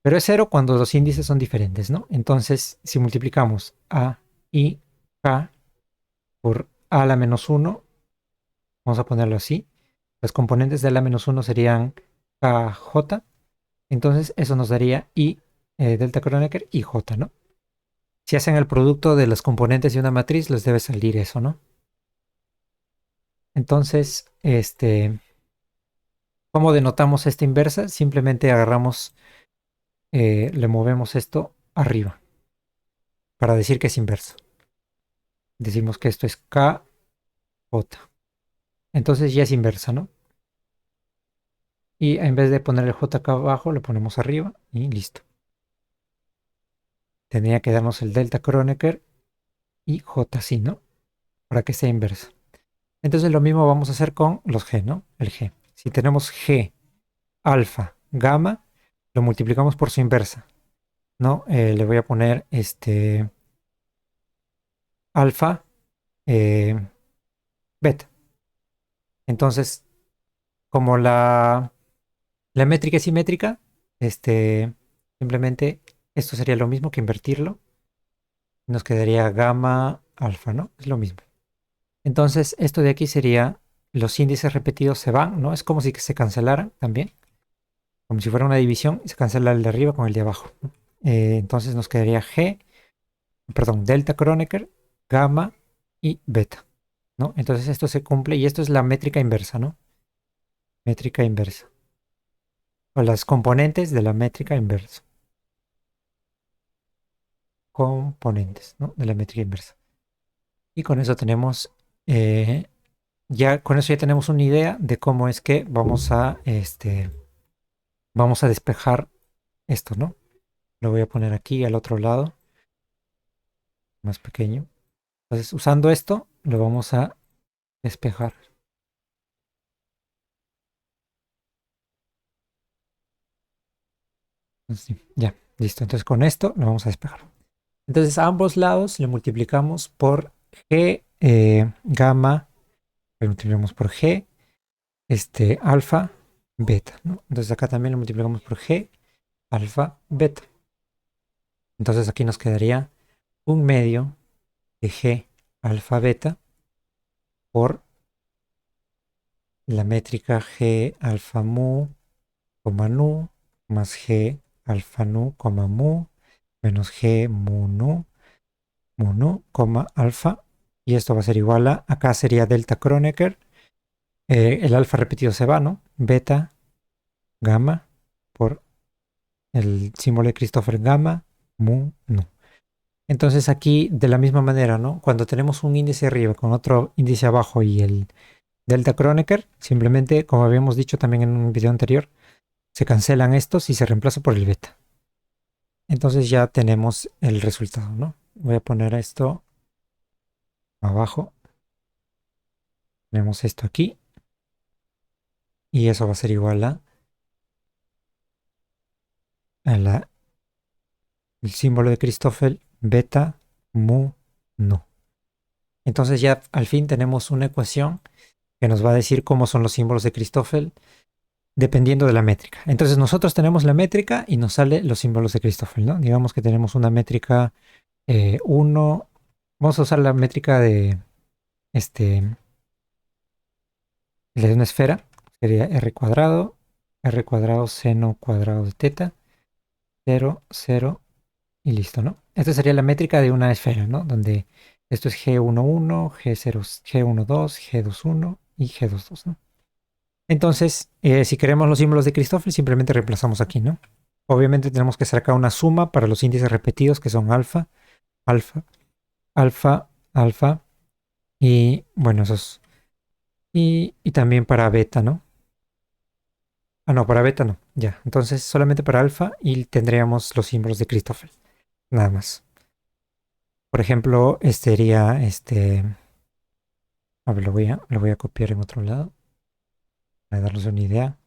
Pero es 0 cuando los índices son diferentes, ¿no? Entonces, si multiplicamos A y K por A a la menos 1, vamos a ponerlo así, los componentes de A a la menos 1 serían KJ, entonces eso nos daría I delta Kronecker y J, ¿no? Si hacen el producto de los componentes de una matriz, les debe salir eso, ¿no? Entonces, ¿cómo denotamos esta inversa? Simplemente agarramos, le movemos esto arriba para decir que es inverso. Decimos que esto es KJ. Entonces ya es inversa, ¿no? Y en vez de poner el J acá abajo, lo ponemos arriba y listo. Tendría que darnos el delta Kronecker y J así, ¿no? Para que sea inversa. Entonces lo mismo vamos a hacer con los G, ¿no? El G. Si tenemos G, alfa, gamma, lo multiplicamos por su inversa, ¿no? Le voy a poner alfa, eh, beta. Entonces, como la métrica es simétrica, simplemente esto sería lo mismo que invertirlo. Nos quedaría gamma, alfa, ¿no? Es lo mismo. Entonces, esto de aquí sería, los índices repetidos se van, ¿no? Es como si se cancelaran también, como si fuera una división y se cancela el de arriba con el de abajo, ¿no? Entonces nos quedaría G, perdón, delta Kronecker, gamma y beta, ¿no? Entonces esto se cumple y esto es la métrica inversa, ¿no? Métrica inversa. O las componentes de la métrica inversa. Componentes, ¿no? De la métrica inversa. Y con eso tenemos, ya con eso ya tenemos una idea de cómo es que vamos a despejar esto, ¿no? Lo voy a poner aquí al otro lado, más pequeño. Entonces, usando esto, lo vamos a despejar. Entonces, sí, ya, listo. Entonces, con esto lo vamos a despejar. Entonces, a ambos lados le multiplicamos por G, gamma, le multiplicamos por G, alfa, beta, ¿no? Entonces, acá también lo multiplicamos por G, alfa, beta. Entonces, aquí nos quedaría un medio de G, alfa, beta por la métrica G alfa mu, nu, más G alfa nu, mu, menos G mu nu, alfa. Y esto va a ser igual a, acá sería delta Kronecker. El alfa repetido se va, ¿no? Beta, gamma, por el símbolo de Christopher gamma, mu, nu. Entonces aquí de la misma manera, ¿no? Cuando tenemos un índice arriba con otro índice abajo y el delta Kronecker, simplemente, como habíamos dicho también en un video anterior, Se cancelan estos y se reemplaza por el beta. Entonces ya tenemos el resultado, ¿no? Voy a poner esto abajo. Tenemos esto aquí. Y eso va a ser igual a el símbolo de Christoffel beta mu nu. Entonces ya al fin tenemos una ecuación que nos va a decir cómo son los símbolos de Christoffel dependiendo de la métrica. Entonces nosotros tenemos la métrica y nos sale los símbolos de Christoffel, ¿no? Digamos que tenemos una métrica 1. Vamos a usar la métrica este, de una esfera. Sería r cuadrado seno cuadrado de teta, 0, 0 y listo, ¿no? Esta sería la métrica de una esfera, ¿no? Donde esto es G11, G0, G12, G21 y G22, ¿no? Entonces, si queremos los símbolos de Christoffel, simplemente reemplazamos aquí, ¿no? Obviamente tenemos que sacar una suma para los índices repetidos, que son alfa, alfa, alfa, alfa, y bueno, esos. Y también para beta, ¿no? Ah, no, para beta no, ya. Entonces, solamente para alfa y tendríamos los símbolos de Christoffel, nada más. Por ejemplo, este sería A ver, lo voy a copiar en otro lado para darles una idea.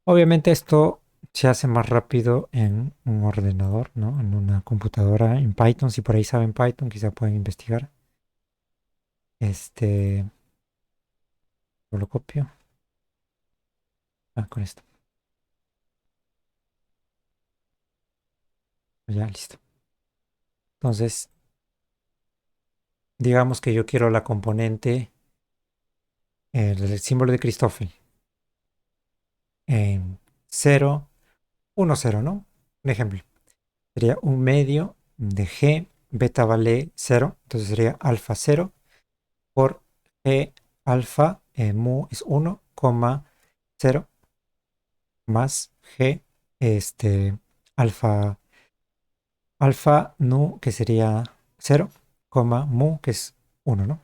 Obviamente esto se hace más rápido en un ordenador, ¿no? En una computadora, en Python. Si por ahí saben Python, quizá pueden investigar. Este, lo copio. Ah, con esto. Ya, listo. Entonces, digamos que yo quiero la componente, el símbolo de Christoffel en 0, 1, 0, ¿no? Un ejemplo. Sería un medio de G, beta vale 0. Entonces sería alfa 0 por G alfa mu es 1, 0 más G alfa alfa nu que sería 0, mu que es 1, ¿no?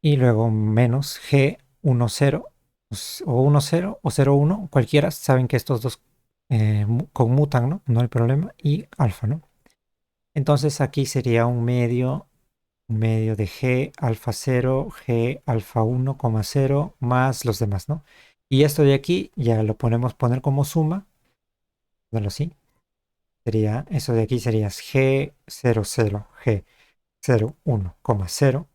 Y luego menos G 10 o 10 o 01, cualquiera, saben que estos dos conmutan, ¿no? No hay problema, y alfa, ¿no? Entonces aquí sería un medio de G alfa 0, G alfa 1, 0 más los demás, ¿no? Y esto de aquí ya lo podemos poner como suma, bueno, así. Sería, eso de aquí sería G00, G01, 0,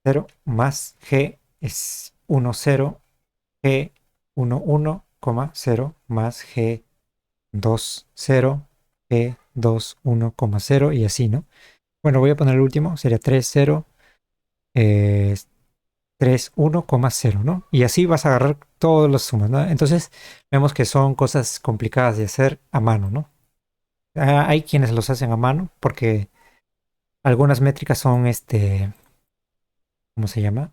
0 más G es 10, G11, 0 más G20, G21, 0 y así, ¿no? Bueno, voy a poner el último, sería 30, 31,0, ¿no? Y así vas a agarrar todos los sumas, ¿no? Entonces, vemos que son cosas complicadas de hacer a mano, ¿no? Hay quienes los hacen a mano porque algunas métricas son, ¿cómo se llama?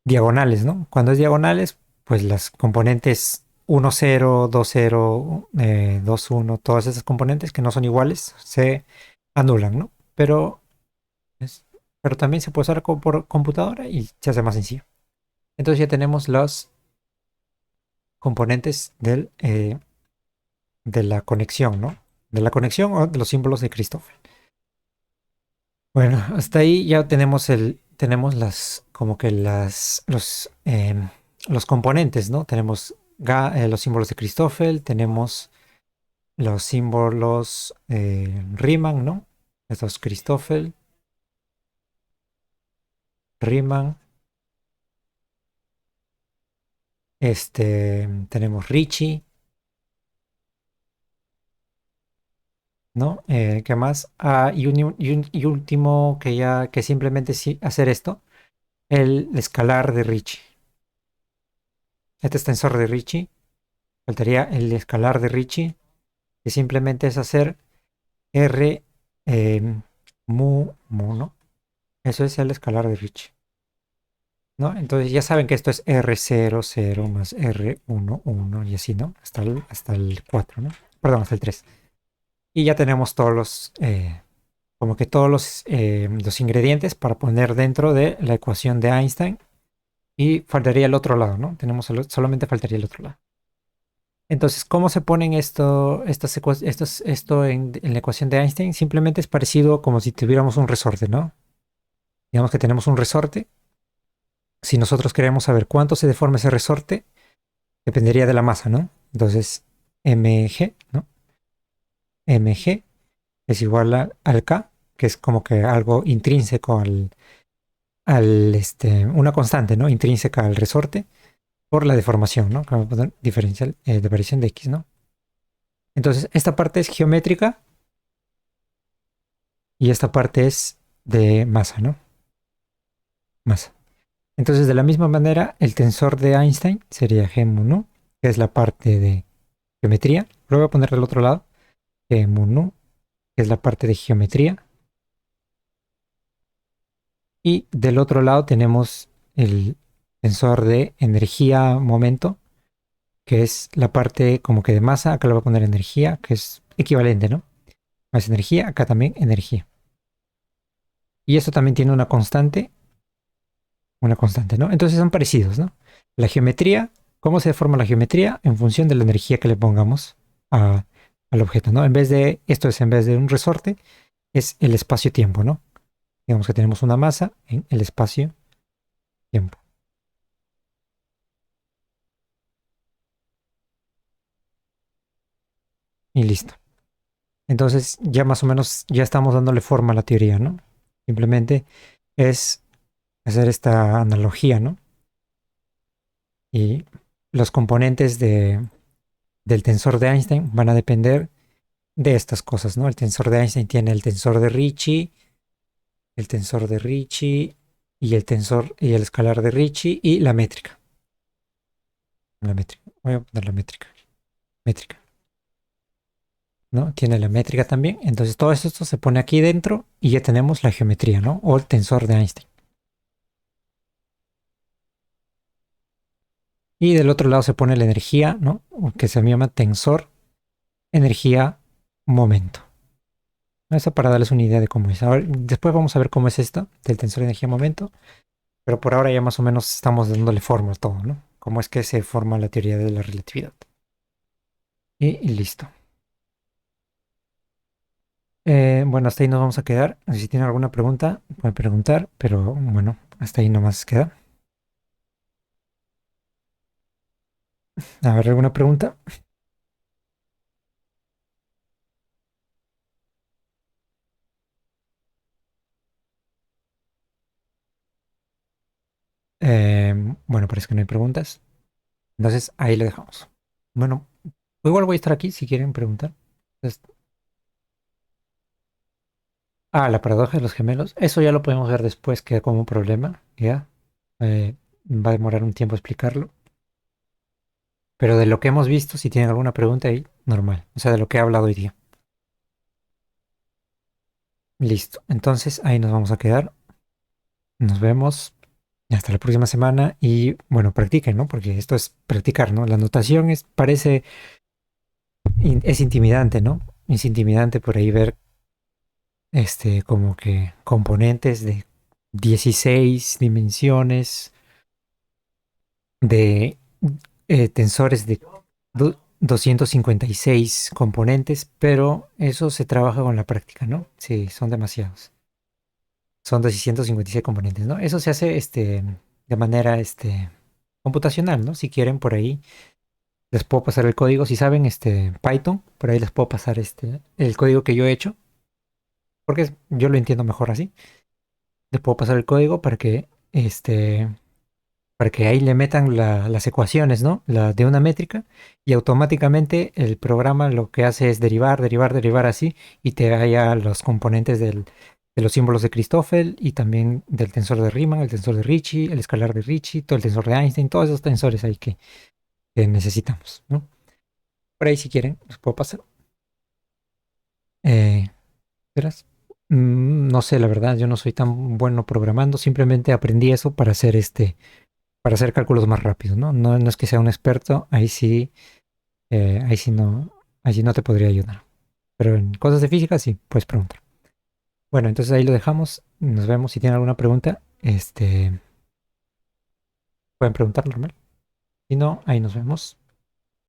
Diagonales, ¿no? Cuando es diagonales, pues las componentes 1, 0, 2, 0, 2, 1, todas esas componentes que no son iguales se anulan, ¿no? Es- pero también se puede usar por computadora y se hace más sencillo. Entonces ya tenemos los componentes de la conexión, ¿no? De la conexión o de los símbolos de Christoffel. Bueno, hasta ahí ya tenemos como que los componentes, ¿no? Tenemos los símbolos de Christoffel, tenemos los símbolos Riemann, ¿no? Estos Christoffel, Riemann, tenemos Ricci, ¿no? ¿Qué más? Ah, y último que simplemente hacer esto, el escalar de Ricci. Este extensor de Ricci, faltaría el escalar de Ricci, que simplemente es hacer R mu, ¿no? Eso es el escalar de Ricci, ¿no? Entonces ya saben que esto es R0, 0 más R1, 1 y así, ¿no? Hasta el 4, ¿no? Perdón, hasta el 3. Y ya tenemos como que todos los ingredientes para poner dentro de la ecuación de Einstein y faltaría el otro lado, ¿no? Solamente faltaría el otro lado. Entonces, ¿cómo se ponen esto en la ecuación de Einstein? Simplemente es parecido como si tuviéramos un resorte, ¿no? Digamos que tenemos un resorte. Si nosotros queremos saber cuánto se deforma ese resorte, dependería de la masa, ¿no? Entonces, mg, ¿no? Mg es igual al K, que es como que algo intrínseco una constante, ¿no? Intrínseca al resorte por la deformación, ¿no? Como poner diferencial de variación de X, ¿no? Entonces, esta parte es geométrica y esta parte es de masa, ¿no? Masa. Entonces, de la misma manera, el tensor de Einstein sería G mu nu, que es la parte de geometría. Lo voy a poner del otro lado, G mu nu, que es la parte de geometría. Y del otro lado tenemos el tensor de energía-momento, que es la parte como que de masa. Acá le voy a poner energía, que es equivalente, ¿no? Más energía, acá también energía. Y esto también tiene una constante, ¿no? Entonces son parecidos, ¿no? La geometría, ¿cómo se deforma la geometría? En función de la energía que le pongamos al objeto, ¿no? En vez de un resorte, es el espacio-tiempo, ¿no? Digamos que tenemos una masa en el espacio-tiempo. Y listo. Entonces ya más o menos ya estamos dándole forma a la teoría, ¿no? Simplemente es hacer esta analogía, ¿no? Y los componentes del tensor de Einstein van a depender de estas cosas, ¿no? El tensor de Einstein tiene el tensor de Ricci y el tensor y el escalar de Ricci y la métrica. La métrica. Voy a poner la métrica. Métrica, ¿no? Tiene la métrica también. Entonces todo esto se pone aquí dentro y ya tenemos la geometría, ¿no? O el tensor de Einstein. Y del otro lado se pone la energía, ¿no? Que se llama tensor, energía, momento. Eso para darles una idea de cómo es. Ahora, después vamos a ver cómo es esto del tensor de energía momento, pero por ahora ya más o menos estamos dándole forma a todo, ¿no? Cómo es que se forma la teoría de la relatividad. Y listo. Bueno, hasta ahí nos vamos a quedar. Si tienen alguna pregunta, pueden preguntar, pero bueno, hasta ahí nomás queda. A ver, ¿alguna pregunta? Bueno, parece que no hay preguntas. Entonces ahí lo dejamos. Bueno, igual voy a estar aquí si quieren preguntar. Entonces, la paradoja de los gemelos. Eso ya lo podemos ver después, que como un problema, ¿ya? Va a demorar un tiempo explicarlo. Pero de lo que hemos visto, si tienen alguna pregunta ahí, normal. O sea, de lo que he hablado hoy día. Listo. Entonces ahí nos vamos a quedar. Nos vemos hasta la próxima semana. Y bueno, practiquen, ¿no? Porque esto es practicar, ¿no? La notación es intimidante, ¿no? Es intimidante por ahí ver como que componentes de 16 dimensiones, de tensores de 256 componentes, pero eso se trabaja con la práctica, ¿no? Sí, son demasiados. Son 256 componentes, ¿no? Eso se hace de manera computacional, ¿no? Si quieren, por ahí les puedo pasar el código. Si saben Python, por ahí les puedo pasar el código que yo he hecho, porque yo lo entiendo mejor así. Les puedo pasar el código para que ahí le metan las ecuaciones, ¿no? De una métrica y automáticamente el programa lo que hace es derivar, derivar, derivar así y te haya los componentes de los símbolos de Christoffel y también del tensor de Riemann, el tensor de Ricci, el escalar de Ricci, todo el tensor de Einstein, todos esos tensores ahí que necesitamos, ¿no? Por ahí si quieren, los puedo pasar. Eh, ¿Verás? No sé, la verdad, yo no soy tan bueno programando, simplemente aprendí eso para hacer cálculos más rápidos, ¿no? No, no es que sea un experto, ahí sí no, allí no te podría ayudar. Pero en cosas de física sí, puedes preguntar. Bueno, entonces ahí lo dejamos. Nos vemos si tienen alguna pregunta. pueden preguntar normal. Si no, ahí nos vemos.